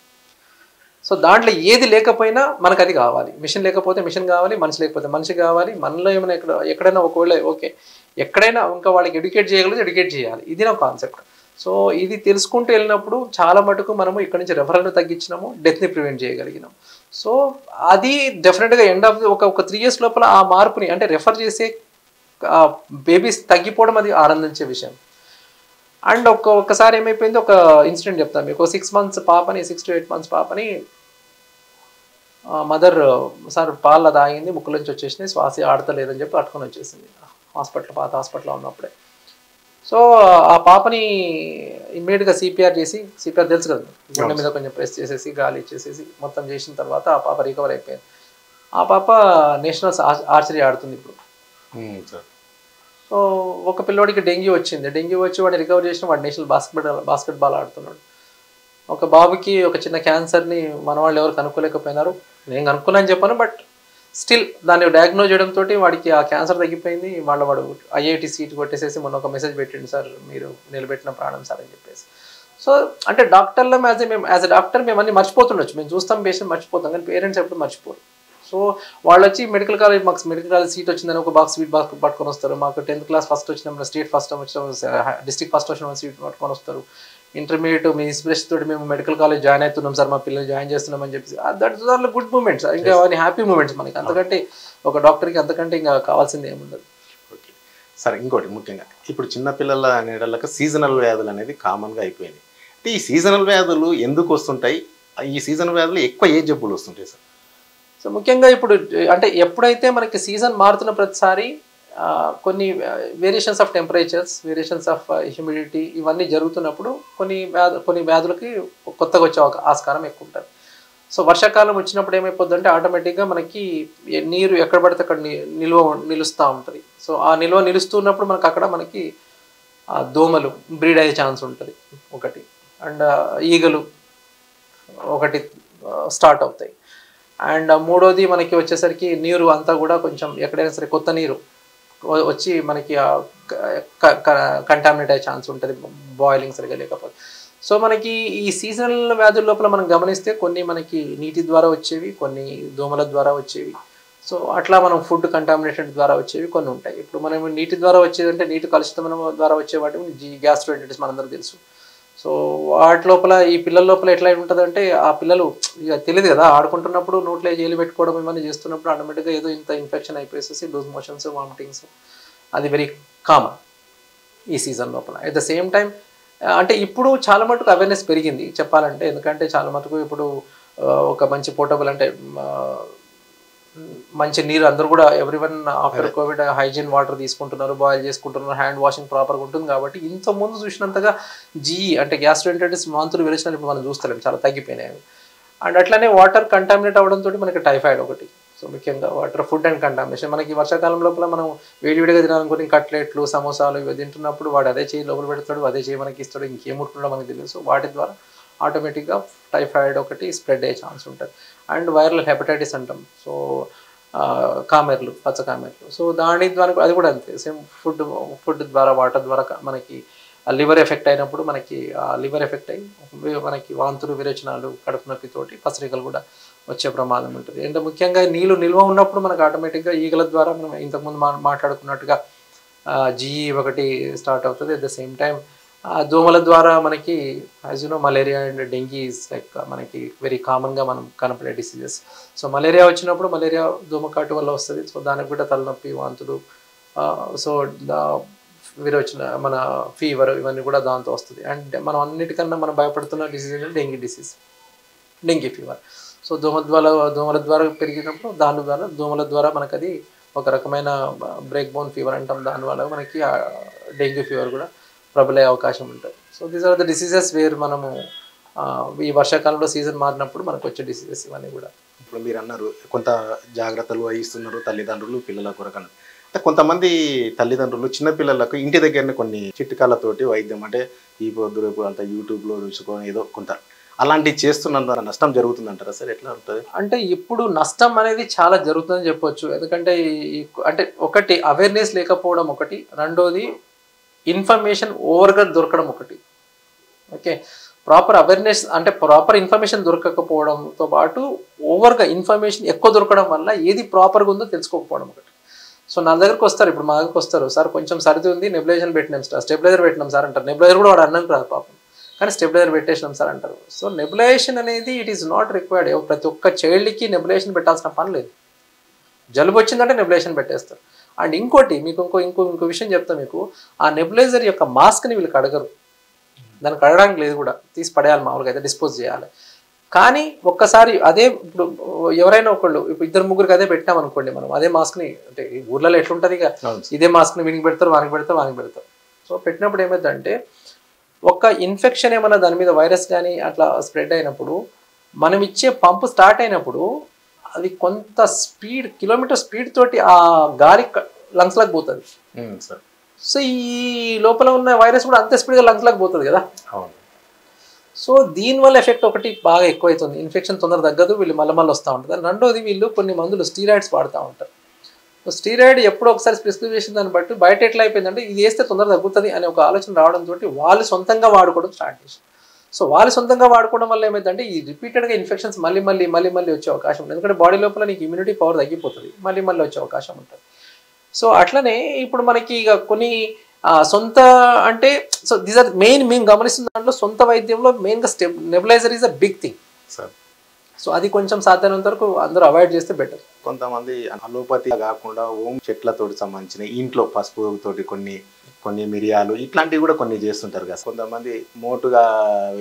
సో దాంట్లో ఏది లేకపోయినా మనకు అది కావాలి, మిషన్ లేకపోతే మిషన్ కావాలి, మనిషి లేకపోతే మనిషి కావాలి. మనలో ఏమైనా ఎక్కడైనా ఒకవేళ ఓకే ఎక్కడైనా ఇంకా వాళ్ళకి ఎడ్యుకేట్ చేయగలిగితే ఎడ్యుకేట్ చేయాలి, ఇది నా కాన్సెప్ట్. సో ఇది తెలుసుకుంటూ వెళ్ళినప్పుడు చాలా మటుకు మనము ఇక్కడ నుంచి రెఫరల్ని తగ్గించినాము, డెత్ని ప్రివెంట్ చేయగలిగినాం. సో అది డెఫినెట్గా ఎండ్ ఆఫ్ ఒక 3 years లోపల ఆ మార్పుని అంటే రెఫర్ చేసే బేబీస్ తగ్గిపోవడం అది ఆనందించే విషయం. అండ్ ఒక్కసారి ఏమైపోయింది, ఒక ఇన్సిడెంట్ చెప్తాను మీకు. 6 months పాపని 6 to 8 months పాపని మదర్ సార్ పాలు తాగింది, ముక్కులోంచి వచ్చేసింది, శ్వాస ఆడతలేదని చెప్పి పట్టుకొని వచ్చేసింది పాత హాస్పిటల్లో ఉన్నప్పుడే. సో ఆ పాపని ఇమ్మీడియట్గా సిపిఆర్ చేసి, సిపిఆర్ తెలుసు కదా, గుండె మీద కొంచెం ప్రెస్ చేసేసి గాలి ఇచ్చేసేసి మొత్తం చేసిన తర్వాత ఆ పాప రికవర్ అయిపోయింది. ఆ పాప నేషనల్స్ ఆర్చరీ ఆడుతుంది ఇప్పుడు. సో ఒక పిల్లోడికి డెంగ్యూ వచ్చింది. డెంగ్యూ వచ్చి వాడిని రికవర్ చేసిన వాడు నేషనల్ బాస్కెట్బాల్ ఆడుతున్నాడు. ఒక బాబుకి ఒక చిన్న క్యాన్సర్ని మన వాళ్ళు ఎవరు కనుక్కోలేకపోయినారు. నేను కనుక్కున్నాను చెప్పాను, బట్ స్టిల్ దాన్ని డయాగ్నోజ్ చేయడంతో వాడికి ఆ క్యాన్సర్ తగ్గిపోయింది. వాడు ఐఐటి సీట్ కొట్టేసేసి మొన్న ఒక మెసేజ్ పెట్టిండు, సార్ మీరు నిలబెట్టిన ప్రాణం సార్ అని చెప్పేసి. సో అంటే డాక్టర్లో యాజ్ ఎ డాక్టర్ మేము అన్ని మర్చిపోతుండొచ్చు, మేము చూస్తాం పేషెంట్ మర్చిపోతాం, కానీ పేరెంట్స్ ఎప్పుడు మర్చిపోరు. సో వాళ్ళు వచ్చి మెడికల్ కాలేజ్ మాకు మెడికల్ కాలేజ్ సీట్ వచ్చిందని ఒక స్వీట్ బాక్స్ పట్టుకొని వస్తారు. మాకు 10th క్లాస్ ఫస్ట్ వచ్చిన స్టేట్ ఫస్ట్ వచ్చిన డిస్ట్రిక్ట్ ఫస్ట్ వచ్చిన సీట్ పట్టుకొని వస్తారు. ఇంటర్మీడియట్ మీ ఇన్స్పిరేషన్ తోటి మేము మెడికల్ కాలేజ్ జాయిన్ అవుతున్నాం సార్, మా పిల్లలు జాయిన్ చేస్తున్నాం అని చెప్పేసి that is all good moments, ఇంకా అవన్నీ హ్యాపీ మూమెంట్స్ మనకి. అంతకంటే ఒక డాక్టర్కి అంతకంటే ఇంకా కావాల్సింది ఏముండదు. ఓకే సరే, ఇంకోటి ముఖ్యంగా ఇప్పుడు చిన్నపిల్లల అనేటళ్ళకి సీజనల్ వ్యాధులు అనేది కామన్గా అయిపోయింది. అంటే ఈ సీజనల్ వ్యాధులు ఎందుకు వస్తుంటాయి? ఈ సీజనల్ వ్యాధులు ఎక్కువ ఏ జబ్బులు వస్తుంటాయి సార్? సో ముఖ్యంగా ఇప్పుడు అంటే ఎప్పుడైతే మనకి సీజన్ మారుతున్న ప్రతిసారి కొన్ని variations of temperatures, variations of humidity ఇవన్నీ జరుగుతున్నప్పుడు కొన్ని వ్యాధులకి కొత్తగా వచ్చే ఆస్కారం ఎక్కువ ఉంటుంది. సో వర్షాకాలం వచ్చినప్పుడు ఏమైపోద్దంటే ఆటోమేటిక్గా మనకి నీరు ఎక్కడ పడితే అక్కడ నిలుస్తూ ఉంటుంది. సో ఆ నిలుస్తున్నప్పుడు మనకి దోమలు బ్రీడ్ అయ్యే ఛాన్స్ ఉంటుంది ఒకటి, అండ్ ఈగలు ఒకటి స్టార్ట్ అవుతాయి. అండ్ మూడోది మనకి వచ్చేసరికి నీరు అంతా కూడా కొంచెం ఎక్కడైనా సరే కొత్త నీరు వచ్చి మనకి కంటామినేట్ అయ్యే ఛాన్స్ ఉంటుంది, బాయిలింగ్ సరిగా లేకపోతే. సో మనకి ఈ సీజనల్ వ్యాధుల లోపల మనం గమనిస్తే కొన్ని మనకి నీటి ద్వారా వచ్చేవి, కొన్ని దోమల ద్వారా వచ్చేవి. సో అట్లా మనం ఫుడ్ కంటామినేషన్ ద్వారా వచ్చేవి కొన్ని ఉంటాయి. ఇప్పుడు మనం నీటి ద్వారా వచ్చేదంటే నీటి కలుషితం ద్వారా వచ్చే వాటి గ్యాస్ట్రోఎంటరైటిస్ మనందరూ తెలుసు. సో వాటి లోపల ఈ పిల్లల లోపల ఎట్లా ఉంటుందంటే ఆ పిల్లలు ఇక తెలియదు కదా, ఆడుకుంటున్నప్పుడు నోట్లో జైలు పెట్టుకోవడం ఇవన్నీ చేస్తున్నప్పుడు ఆటోమేటిక్గా ఏదో ఇంత ఇన్ఫెక్షన్ అయిపోయేసి లూజ్ మోషన్స్, వామిటింగ్స్, అది వెరీ కామన్ ఈ సీజన్ లోపల. అట్ ద సేమ్ టైం అంటే ఇప్పుడు చాలా మటుకు అవేర్నెస్ పెరిగింది చెప్పాలంటే, ఎందుకంటే చాలా మటుకు ఇప్పుడు ఒక మంచి పోర్టబుల్ అంటే మంచి నీరు అందరూ కూడా everyone after Covid hygiene water తీసుకుంటున్నారు, బాయిల్ చేసుకుంటున్నారు, హ్యాండ్ వాషింగ్ ప్రాపర్గా ఉంటుంది. కాబట్టి ఇంతకుముందు చూసినంతగా అంటే గ్యాస్ట్రోఎంటరైటిస్ వాంతులు విరేచనాలు ఇప్పుడు మనం చూస్తలేం, చాలా తగ్గిపోయినాయి. అండ్ అట్లానే వాటర్ కంటామినేట్ అవ్వడంతో మనకి టైఫాయిడ్ ఒకటి. సో ముఖ్యంగా వాటర్, ఫుడ్ అండ్ కంటామినేషన్. మనకి వర్షాకాలం లోపల మనం వేడివేడిగా తినాలనుకుని కట్లెట్లు, సమోసాలు ఇవి తింటున్నప్పుడు వాడు అదే చేయి లోపల పెడతాడు, అదే చేయి మనకి ఇస్తాడు, ఇంకేం ముట్టుకుంటాడో మనకి తెలియదు. సో వాటి ద్వారా ఆటోమేటిక్గా టైఫాయిడ్ ఒకటి స్ప్రెడ్ అయ్యే ఛాన్స్ ఉంటుంది. అండ్ వైరల్ హెపటైటిస్ అంటాం. సో కామెర్లు, పచ్చ కామెర్లు. సో దాని ద్వారా అది కూడా అంతే సేమ్ ఫుడ్ ద్వారా, వాటర్ ద్వారా మనకి లివర్ ఎఫెక్ట్ అయినప్పుడు మనకి లివర్ ఎఫెక్ట్ అయ్యి మనకి వాంతులు, విరేచనాలు, కడుపు నొప్పితోటి పసరికలు కూడా వచ్చే ప్రమాదం ఉంటుంది. అండ్ ముఖ్యంగా నీళ్ళు నిల్వ ఉన్నప్పుడు మనకు ఆటోమేటిక్గా ఈగల ద్వారా మనం ఇంతకుముందు మాట్లాడుకున్నట్టుగా జీఈ ఒకటి స్టార్ట్ అవుతుంది. అట్ ద సేమ్ టైం దోమల ద్వారా మనకి as you know malaria and dengue is like మనకి వెరీ కామన్గా మనం కనపడే డిసీజెస్. సో మలేరియా వచ్చినప్పుడు మలేరియా దోమకాటు వల్ల వస్తుంది. సో దానికి కూడా తలనొప్పి, వాంతులు, సో విరోచన, మన ఫీవర్ ఇవన్నీ కూడా దాంతో వస్తుంది. అండ్ మనం అన్నిటికన్నా మనం భయపడుతున్న డిసీజ్ ఏంటంటే డెంగీ ఫీవర్. సో దోమల ద్వారా పెరిగినప్పుడు దోమల ద్వారా మనకు అది ఒక రకమైన బ్రేక్ బోన్ ఫీవర్ అంటాం. దానివల్ల మనకి డెంగ్యూ ఫీవర్ కూడా ప్రబలే అవకాశం ఉంటుంది. So these are the diseases where మనము ఈ వర్షాకాలంలో సీజన్ మారినప్పుడు మనకు వచ్చే డిసీజెస్ ఇవన్నీ కూడా. ఇప్పుడు మీరు అన్నారు కొంత జాగ్రత్తలు వహిస్తున్నారు తల్లిదండ్రులు పిల్లల కొరకని. అంటే కొంతమంది తల్లిదండ్రులు చిన్నపిల్లలకు ఇంటి దగ్గరనే కొన్ని చిట్కాలతోటి వైద్యం, అంటే ఈ పొద్దు రేపు అంతా యూట్యూబ్లో చూసుకొని ఏదో కొంత అలాంటివి చేస్తున్నంత నష్టం జరుగుతుందంటారా సార్? ఎట్లా ఉంటుంది? అంటే ఇప్పుడు నష్టం అనేది చాలా జరుగుతుందని చెప్పొచ్చు. ఎందుకంటే అంటే ఒకటి అవేర్నెస్ లేకపోవడం ఒకటి, రెండోది ఇన్ఫర్మేషన్ ఓవర్గా దొరకడం ఒకటి. ఓకే, ప్రాపర్ అవేర్నెస్ అంటే ప్రాపర్ ఇన్ఫర్మేషన్ దొరకకపోవడంతో పాటు ఓవర్గా ఇన్ఫర్మేషన్ ఎక్కువ దొరకడం వల్ల ఏది ప్రాపర్గా ఉందో తెలుసుకోకపోవడం ఒకటి. సో నా దగ్గరకు వస్తారు, ఇప్పుడు మా దగ్గరకు వస్తారు, సార్ కొంచెం సర్ది ఉంది, నెబులైజర్ పెట్టినాం సార్, స్టెబిలైజర్ పెట్టినాం సార్ అంటారు. నెబులైజర్ కూడా వాడు అన్నం రాదు పాపం, కానీ స్టెబిలైజర్ పెట్టేసినాం సార్ అంటారు. సో నెబులైజేషన్ అనేది ఇట్ ఈస్ నాట్ రిక్వైర్డ్. ప్రతి ఒక్క చైల్డ్కి నెబులైజేషన్ పెట్టాల్సిన పని లేదు. జలుబు వచ్చిందంటే నెబులైజేషన్ పెట్టేస్తారు. అండ్ ఇంకోటి మీకు ఇంకో విషయం చెప్తా మీకు, ఆ నెబులైజర్ యొక్క మాస్క్ని వీళ్ళు కడగరు, దాన్ని కడగడానికి లేదు కూడా, తీసి పడేయాలి, మామూలుగా అయితే డిస్పోజ్ చేయాలి. కానీ ఒక్కసారి అదే ఇప్పుడు ఎవరైనా ఒకళ్ళు ఇప్పుడు 2-3 అదే పెట్టాం అనుకోండి, మనం అదే మాస్క్ని, అంటే ఈ ఊర్లలో ఎట్లుంటుంది ఇక ఇదే మాస్క్ని వీనికి పెడతారు, వానికి పెడతారు. సో పెట్టినప్పుడు ఏమైందంటే ఒక ఇన్ఫెక్షన్ ఏమన్నా దాని మీద వైరస్ కానీ అట్లా స్ప్రెడ్ అయినప్పుడు మనం ఇచ్చే పంపు స్టార్ట్ అయినప్పుడు అది కొంత కిలోమీటర్ స్పీడ్ తోటి ఆ గాలి లంగ్స్లోకి పోతుంది. సో ఈ లోపల ఉన్న వైరస్ కూడా అంతే స్పీడ్గా లంగ్స్లోకి పోతుంది కదా. అవును. సో దీనివల్ల ఎఫెక్ట్ ఒకటి బాగా ఎక్కువ అవుతుంది, ఇన్ఫెక్షన్ తొందర తగ్గదు, వీళ్ళు మళ్ళీ వస్తూ ఉంటుంది. రెండోది వీళ్ళు కొన్ని మందులు స్టీరాయిడ్స్ వాడుతూ ఉంటారు. సో స్టీరాయిడ్ ఎప్పుడో ఒకసారి ప్రిస్క్రిప్షన్ దాన్ని బట్టి బయట ఎట్లా అయిపోయిందంటే ఇది వేస్తే తొందర తగ్గుతుంది అనే ఒక ఆలోచన రావడంతో వాళ్ళు సొంతంగా వాడుకోవడం స్టార్ట్ చేశారు. సో వాళ్ళు సొంతంగా వాడుకోవడం వల్ల ఏమైందంటే ఈ రిపీటెడ్గా ఇన్ఫెక్షన్స్ మళ్ళీ వచ్చే అవకాశం ఉంటుంది. ఎందుకంటే బాడీ లోపల నీకు ఇమ్యూనిటీ పవర్ తగ్గిపోతుంది, మళ్ళీ వచ్చే అవకాశం ఉంటుంది. సో అట్లనే ఇప్పుడు మనకి ఇక కొన్ని సొంత అంటే సో దీస్ ఆర్ మెయిన్ మేము గమనిస్తున్న దాంట్లో సొంత వైద్యంలో మెయిన్గా nebuliser is a big thing sir. So అది కొంచెం సాధ్యమైనంత వరకు అందరూ అవాయిడ్ చేస్తే బెటర్. కొంతమంది అలోపతి కాకుండా ఓం చెట్లతోటి సంబంధించిన ఇంట్లో పసుపు తోటి కొన్ని మిరియాలు ఇట్లాంటివి కూడా కొన్ని చేస్తుంటారు కదా. కొంతమంది మోటుగా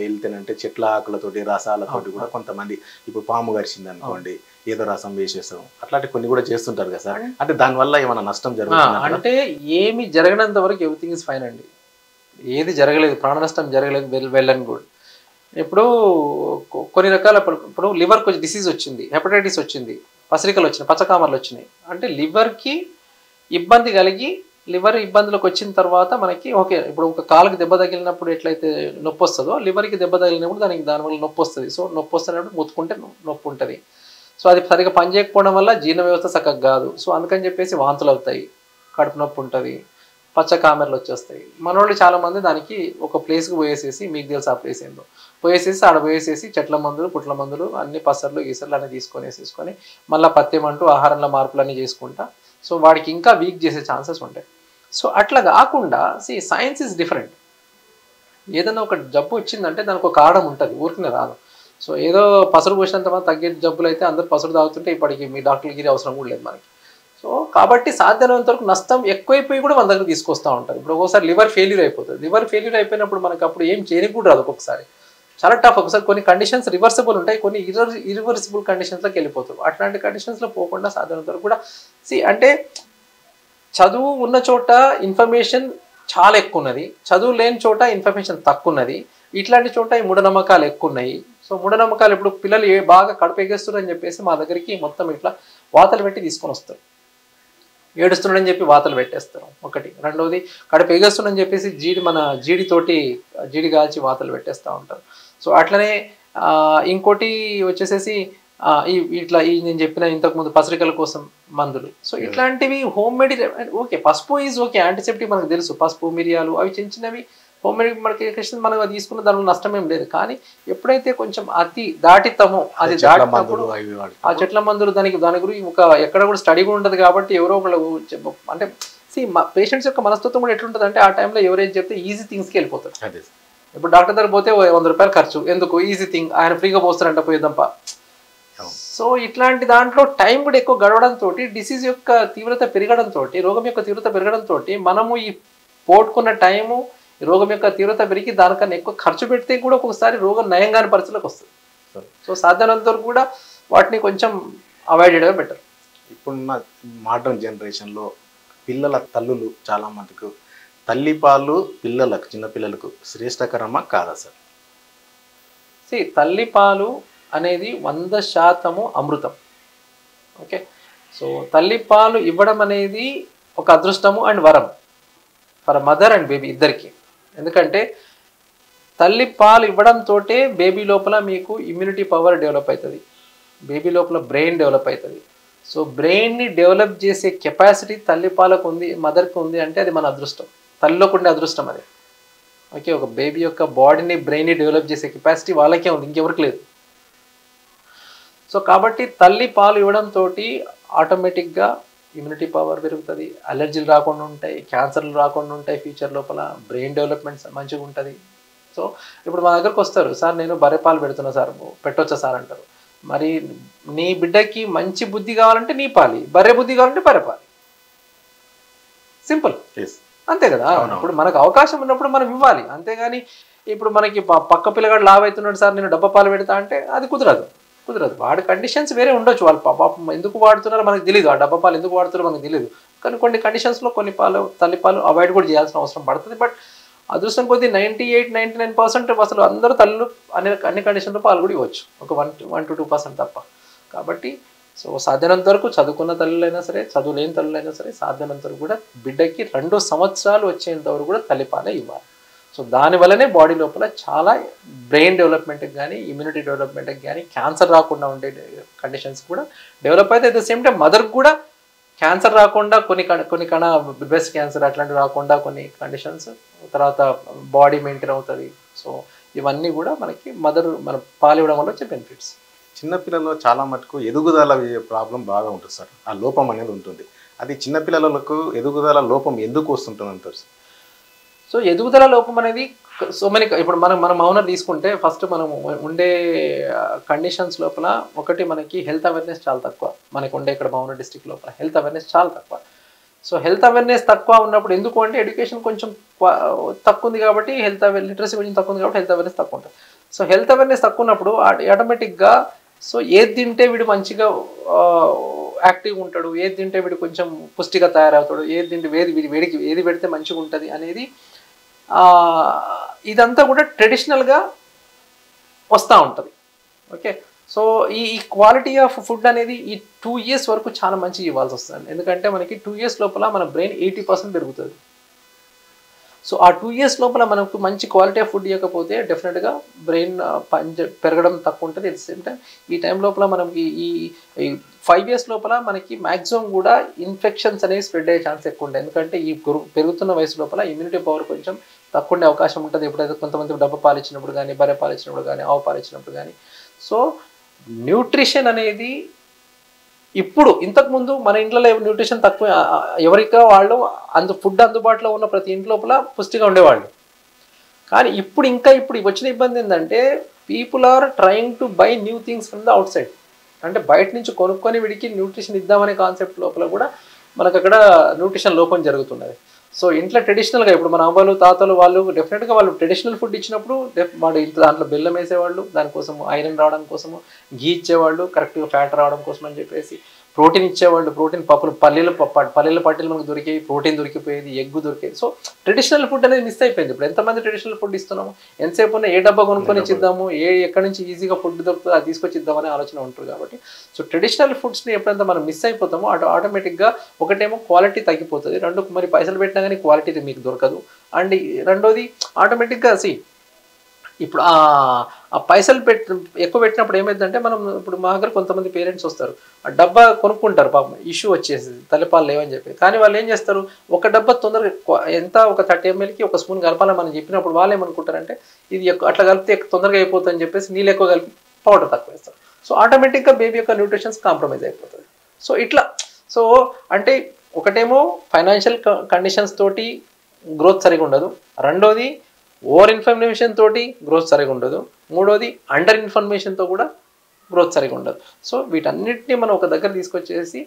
వెళ్తేనంటే చెట్ల ఆకులతోటి రసాలతోటి కూడా కొంతమంది ఇప్పుడు పాము గరిచింది అనుకోండి ఏదో రసం వేసేస్తాం అట్లాంటి కొన్ని కూడా చేస్తుంటారు కదా సార్. అంటే దానివల్ల ఏమైనా నష్టం జరుగుతుంది అంటే ఏమి జరగనంత వరకు ఎవ్రీథింగ్ ఇస్ ఫైన్ అండి. ఏది జరగలేదు, ప్రాణ నష్టం జరగలేదు, వెళ్ళని కూడా. ఇప్పుడు కొన్ని రకాల ఇప్పుడు లివర్కి డిసీజ్ వచ్చింది, హెపటైటిస్ వచ్చింది, పసరికలు వచ్చినాయి, పచ్చకామర్లు వచ్చినాయి అంటే లివర్కి ఇబ్బంది కలిగి లివర్ ఇబ్బందులకు వచ్చిన తర్వాత మనకి ఓకే ఇప్పుడు ఒక కాలుకి దెబ్బ తగిలినప్పుడు ఎట్లయితే నొప్పి వస్తుందో లివర్కి దెబ్బ తగిలినప్పుడు దానివల్ల నొప్పి వస్తుంది. సో నొప్పి వస్తున్నప్పుడు ముత్తుకుంటే నొప్పి ఉంటుంది. సో అది సరిగ్గా పనిచేయకపోవడం వల్ల జీర్ణ వ్యవస్థ చక్కగా కాదు. సో అందుకని చెప్పేసి వాంతులు అవుతాయి, కడుపు నొప్పి ఉంటుంది, పచ్చ కామెర్లు వచ్చేస్తాయి. మనోళ్ళు చాలామంది దానికి ఒక ప్లేస్కి పోయేసేసి, మీకు తెలుసు ఆ ప్లేస్ ఏందో, పోయేసేసి ఆడ పోయేసేసి చెట్ల మందులు పుట్ల మందులు అన్ని పసర్లు గీసర్లు అన్నీ తీసుకొని మళ్ళీ పత్యమంటూ ఆహారంలో మార్పులన్నీ చేసుకుంటా సో వాడికి ఇంకా వీక్ చేసే ఛాన్సెస్ ఉంటాయి. సో అట్లా కాకుండా సైన్స్ ఈజ్ డిఫరెంట్. ఏదైనా ఒక జబ్బు వచ్చిందంటే దానికి ఒక కారణం ఉంటుంది, ఊరికనే రాదు. సో ఏదో పసరు పోసినంత మంది తగ్గే జబ్బులు అయితే అందరు పసరు తాగుతుంటే ఇప్పటికి మీ డాక్టర్లకి అవసరం కూడా లేదు మనకి. సో కాబట్టి సాధ్యమైనంత వరకు నష్టం ఎక్కువైపోయి కూడా మన దగ్గర తీసుకొస్తూ ఉంటారు. ఇప్పుడు ఒక్కోసారి లివర్ ఫెయిల్యూర్ అయిపోతుంది. లివర్ ఫెయిల్యూర్ అయిపోయినప్పుడు మనకు అప్పుడు ఏం చేయడానికి కూడా రాదు. ఒక్కొక్కసారి చాలా టఫ్. ఒకసారి కొన్ని కండిషన్స్ రివర్సిబుల్ ఉంటాయి, కొన్ని ఇరివర్సిబుల్ కండిషన్స్లోకి వెళ్ళిపోతారు. అట్లాంటి కండిషన్స్లో పోకుండా సాధ్యమైనంత వరకు కూడా అంటే చదువు ఉన్న చోట ఇన్ఫర్మేషన్ చాలా ఎక్కువ ఉన్నది, చదువు లేని చోట ఇన్ఫర్మేషన్ తక్కువ ఉన్నది. ఇట్లాంటి చోట ఈ మూఢనమ్మకాలు ఎక్కువ ఉన్నాయి. సో మూఢనమ్మకాలు ఇప్పుడు పిల్లలు బాగా కడుపు ఎగేస్తున్నారు అని చెప్పేసి మా దగ్గరికి మొత్తం ఇట్లా వాతలు పెట్టి తీసుకొని వస్తారు. ఏడుస్తున్నాడని చెప్పి వాతలు పెట్టేస్తారు ఒకటి. రెండవది కడుపు ఎగేస్తున్నాడని చెప్పేసి జీడి కాల్చి వాతలు పెట్టేస్తూ ఉంటారు. సో అట్లనే ఇంకోటి వచ్చేసేసి ఇట్లా నేను చెప్పిన ఇంతకుముందు పసరికల కోసం మందులు. సో ఇట్లాంటివి హోమ్ మేడ్ ఓకే. పసుపు ఈజ్ ఓకే, యాంటీసెప్టిక్ మనకు తెలుసు. పసుపు మిరియాలు అవి చిన్న చిన్నవి హోమ్ మేడ్ మనకి మనం తీసుకున్న దానిలో నష్టం ఏం లేదు. కానీ ఎప్పుడైతే కొంచెం అతి దాటితామో అది దాటినప్పుడు ఆ చెట్ల మందులు దాని గురించి ఒక ఎక్కడ కూడా స్టడీ కూడా ఉంటుంది. కాబట్టి ఎవరో ఒకళ్ళు అంటే పేషెంట్స్ యొక్క మనస్తత్వం కూడా ఎట్లుంటుంది అంటే ఆ టైంలో ఎవరైతే చెప్తే ఈజీ థింగ్స్కి వెళ్ళిపోతారు. ఇప్పుడు డాక్టర్ దగ్గర పోతే 100 రూపాయలు ఖర్చు, ఎందుకు ఈజీ థింగ్, ఆయన ఫ్రీగా పోస్తారంట పోయేద్దాంపా. సో ఇట్లాంటి దాంట్లో టైం కూడా ఎక్కువ గడవడంతో డిసీజ్ యొక్క తీవ్రత పెరగడంతో, రోగం యొక్క తీవ్రత పెరగడంతో మనము ఈ పోగొట్టుకున్న టైము రోగం యొక్క తీవ్రత పెరిగి దానికన్నా ఎక్కువ ఖర్చు పెడితే కూడా ఒక్కొక్కసారి రోగం నయం కాని పరిస్థితులకు వస్తుంది. సో సాధ్యమైనంత వరకు కూడా వాటిని కొంచెం అవాయిడ్ చేయడమే బెటర్. ఇప్పుడున్న మోడర్న్ జనరేషన్లో పిల్లల తల్లులు చాలా మందికి తల్లిపాలు పిల్లలకు చిన్నపిల్లలకు శ్రేష్టకరమా కాదా సార్? తల్లిపాలు అనేది 100% అమృతం. ఓకే. సో తల్లిపాలు ఇవ్వడం అనేది ఒక అదృష్టము అండ్ వరం ఫర్ మదర్ అండ్ బేబీ ఇద్దరికి. ఎందుకంటే తల్లి పాలు ఇవ్వడంతో బేబీ లోపల మీకు ఇమ్యూనిటీ పవర్ డెవలప్ అవుతుంది, బేబీ లోపల బ్రెయిన్ డెవలప్ అవుతుంది. సో బ్రెయిన్ని డెవలప్ చేసే కెపాసిటీ తల్లిపాలకు ఉంది, మదర్కి ఉంది అంటే అది మన అదృష్టం, తల్లిలోకి ఉండే అదృష్టం అది. ఓకే. ఒక బేబీ యొక్క బాడీని బ్రెయిన్ని డెవలప్ చేసే కెపాసిటీ వాళ్ళకే ఉంది, ఇంకెవరికి లేదు. సో కాబట్టి తల్లి పాలు ఇవ్వడంతో ఆటోమేటిక్గా ఇమ్యూనిటీ పవర్ పెరుగుతుంది, అలర్జీలు రాకుండా ఉంటాయి, క్యాన్సర్లు రాకుండా ఉంటాయి, ఫ్యూచర్ లోపల బ్రెయిన్ డెవలప్మెంట్ మంచిగా ఉంటుంది. సో ఇప్పుడు మా దగ్గరకు వస్తారు, సార్ నేను బర్రె పాలు పెడుతున్నా సార్, పెట్టొచ్చా సార్ అంటారు. మరి నీ బిడ్డకి మంచి బుద్ధి కావాలంటే నీ పాలి, బర్రె బుద్ధి కావాలంటే బర్రె పాలి, సింపుల్, అంతే కదా. ఇప్పుడు మనకు అవకాశం ఉన్నప్పుడు మనం ఇవ్వాలి, అంతేగాని ఇప్పుడు మనకి పక్క పిల్లగాడు లావ్ అవుతున్నాడు సార్ నేను డబ్బా పాలు పెడతా అంటే అది కుదరదు. వాడి కండిషన్స్ వేరే ఉండొచ్చు, వాళ్ళు పాపం ఎందుకు వాడుతున్నారో మనకు తెలియదు, ఆ డబ్బా పాలు ఎందుకు వాడుతున్నారో మనకు తెలియదు. కానీ కొన్ని కండిషన్స్లో కొన్ని పాలు తల్లిపాలు అవాయిడ్ కూడా చేయాల్సిన అవసరం పడుతుంది. బట్ అదృష్టం కొద్ది 98-99% అసలు అందరూ తల్లులు అన్ని కండిషన్లో పాలు కూడా ఇవ్వచ్చు, ఒక 1-2% తప్ప. కాబట్టి సో సాధ్యమైనంత వరకు చదువుకున్న తల్లులైనా సరే, చదువు లేని తల్లులైనా సరే, సాధ్యమైనంత వరకు కూడా బిడ్డకి 2 సంవత్సరాలు వచ్చేంత వరకు కూడా తల్లిపాలే ఇవ్వాలి. సో దానివల్లనే బాడీ లోపల చాలా బ్రెయిన్ డెవలప్మెంట్కి కానీ, ఇమ్యూనిటీ డెవలప్మెంట్కి కానీ, క్యాన్సర్ రాకుండా ఉండే కండిషన్స్ కూడా డెవలప్ అయితే. అట్ ద సేమ్ టైం మదర్కి కూడా క్యాన్సర్ రాకుండా కొన్ని కణ బ్రెస్ట్ క్యాన్సర్ అట్లాంటివి రాకుండా కొన్ని కండిషన్స్, తర్వాత బాడీ మెయింటైన్ అవుతుంది. సో ఇవన్నీ కూడా మనకి మన పాలు ఇవ్వడం వల్ల వచ్చే బెనిఫిట్స్. చిన్నపిల్లల్లో చాలా మటుకు ఎదుగుదల ప్రాబ్లం బాగా ఉంటుంది సార్, ఆ లోపం అనేది ఉంటుంది. అది చిన్నపిల్లలకు ఎదుగుదల లోపం ఎందుకు వస్తుంటుంది అంటారు సార్? సో ఎదుగుదల లోపం అనేది ఇప్పుడు మనం మౌనర్ తీసుకుంటే ఫస్ట్ మనం ఉండే కండిషన్స్ లోపల ఒకటి మనకి హెల్త్ అవేర్నెస్ చాలా తక్కువ. మనకు ఉండే ఇక్కడ మౌనర్ డిస్ట్రిక్ట్ లోపల హెల్త్ అవేర్నెస్ చాలా తక్కువ. సో హెల్త్ అవేర్నెస్ తక్కువ ఉన్నప్పుడు ఎందుకు అంటే ఎడ్యుకేషన్ కొంచెం తక్కువ ఉంది కాబట్టి, లిటరసీ కొంచెం తక్కువ ఉంది కాబట్టి హెల్త్ అవేర్నెస్ తక్కువ ఉంటుంది. సో హెల్త్ అవేర్నెస్ తక్కువ ఉన్నప్పుడు ఆటోమేటిక్గా సో ఏది తింటే వీడు మంచిగా యాక్టివ్గా ఉంటాడు, ఏది తింటే వీడు కొంచెం పుష్టిగా తయారవుతాడు, ఏది తింటే వేడికి ఏది పెడితే మంచిగా ఉంటుంది అనేది ఇదంతా కూడా ట్రెడిషనల్గా వస్తూ ఉంటుంది. ఓకే, సో ఈ క్వాలిటీ ఆఫ్ ఫుడ్ అనేది ఈ 2 years వరకు చాలా మంచిగా ఇవ్వాల్సి వస్తుంది. ఎందుకంటే మనకి 2 years లోపల మన బ్రెయిన్ 80% పెరుగుతుంది. సో ఆ 2 years లోపల మనకు మంచి క్వాలిటీ ఆఫ్ ఫుడ్ ఇవ్వకపోతే డెఫినెట్గా బ్రెయిన్ పెరగడం తక్కువ ఉంటుంది. అట్ ద సేమ్ టైం ఈ టైం లోపల మనకి ఈ 5 years లోపల మనకి మ్యాక్సిమం కూడా ఇన్ఫెక్షన్స్ అనేవి స్ప్రెడ్ అయ్యే ఛాన్స్ ఎక్కువ ఉంటాయి. ఎందుకంటే ఈ పెరుగుతున్న వయసు లోపల ఇమ్యూనిటీ పవర్ కొంచెం తక్కువ ఉండే అవకాశం ఉంటుంది. ఎప్పుడైతే కొంతమంది డబ్బు పాలు ఇచ్చినప్పుడు కానీ, బర్రె పాలు ఇచ్చినప్పుడు కానీ, ఆవు పాలు ఇచ్చినప్పుడు కానీ. సో న్యూట్రిషన్ అనేది ఇప్పుడు ఇంతకుముందు మన ఇంట్లో న్యూట్రిషన్ తక్కువ, ఎవరికా వాళ్ళు ఫుడ్ అందుబాటులో ఉన్న ప్రతి ఇంటి లోపల పుష్టిగా ఉండేవాళ్ళు. కానీ ఇప్పుడు వచ్చిన ఇబ్బంది ఏంటంటే people are trying to buy new things from the outside. అంటే బయట నుంచి కొనుక్కొని వీడికి న్యూట్రిషన్ ఇద్దామనే కాన్సెప్ట్ లోపల కూడా మనకు అక్కడ న్యూట్రిషన్ లోపం జరుగుతున్నది. సో ఇంట్లో ట్రెడిషనల్గా ఇప్పుడు మన అవ్వలు తాతలు వాళ్ళు డెఫినెట్గా వాళ్ళు ట్రెడిషనల్ ఫుడ్ ఇచ్చినప్పుడు వాడు ఇంట్లో దాంట్లో బెల్లం వేసేవాళ్ళు, దానికోసం ఐరన్ రావడం కోసము, ఘీ ఇచ్చేవాళ్ళు, కరెక్ట్గా ఫ్యాట్ రావడం కోసం అని చెప్పేసి ప్రోటీన్ ఇచ్చేవాళ్ళు. ప్రోటీన్ పల్లీల పట్టీలు మనకు దొరికేవి, ప్రోటీన్ దొరికిపోయేది, ఎగ్ దొరికేది. సో ట్రెడిషనల్ ఫుడ్ అనేది మిస్ అయిపోయింది. ఇప్పుడు ఎంతమంది ట్రెడిషనల్ ఫుడ్ ఇస్తున్నాము, ఎంతసేపు ఉన్న ఏ డబ్బా కొనుక్కొని ఇచ్చిద్దాము, ఎక్కడి నుంచి ఈజీగా ఫుడ్ దొరుకుతుందో అది తీసుకొచ్చి ఇద్దామనే ఆలోచన ఉంటుంది. కాబట్టి సో ట్రెడిషనల్ ఫుడ్స్ని ఎప్పుడైతే మనం మిస్ అయిపోతామో ఆటోమేటిక్గా ఒకటేమో క్వాలిటీ తగ్గిపోతుంది, రెండు మరి పైసలు పెట్టినా కానీ క్వాలిటీ మీకు దొరకదు. అండ్ రెండోది ఆటోమేటిక్గా ఇప్పుడు ఆ పైసలు ఎక్కువ పెట్టినప్పుడు ఏమైందంటే మనం ఇప్పుడు మా దగ్గర కొంతమంది పేరెంట్స్ వస్తారు, ఆ డబ్బా కొనుక్కుంటారు, పాపం ఇష్యూ వచ్చేసి తల్లిపాలు లేవని చెప్పి. కానీ వాళ్ళు ఏం చేస్తారు, ఒక డబ్బా తొందరగా ఎంత ఒక 30 mlకి 1 స్పూన్ కలపాలని మనం చెప్పినప్పుడు వాళ్ళు ఏమనుకుంటారంటే ఇది అట్లా కలిపితే తొందరగా అయిపోతుందని చెప్పేసి నీళ్ళు ఎక్కువ కలిపి పౌడర్ తక్కువ వేస్తారు. సో ఆటోమేటిక్గా బేబీ యొక్క న్యూట్రిషన్స్ కాంప్రమైజ్ అయిపోతుంది. సో ఇట్లా అంటే ఒకటేమో ఫైనాన్షియల్ కండిషన్స్ తోటి గ్రోత్ సరిగా ఉండదు, రెండోది ఓవర్ ఇన్ఫర్మేషన్ తోటి గ్రోత్ సరిగా ఉండదు, మూడోది అండర్ ఇన్ఫర్మేషన్తో కూడా గ్రోత్ సరిగా ఉండదు. సో వీటన్నిటిని మనం ఒక దగ్గర తీసుకొచ్చేసి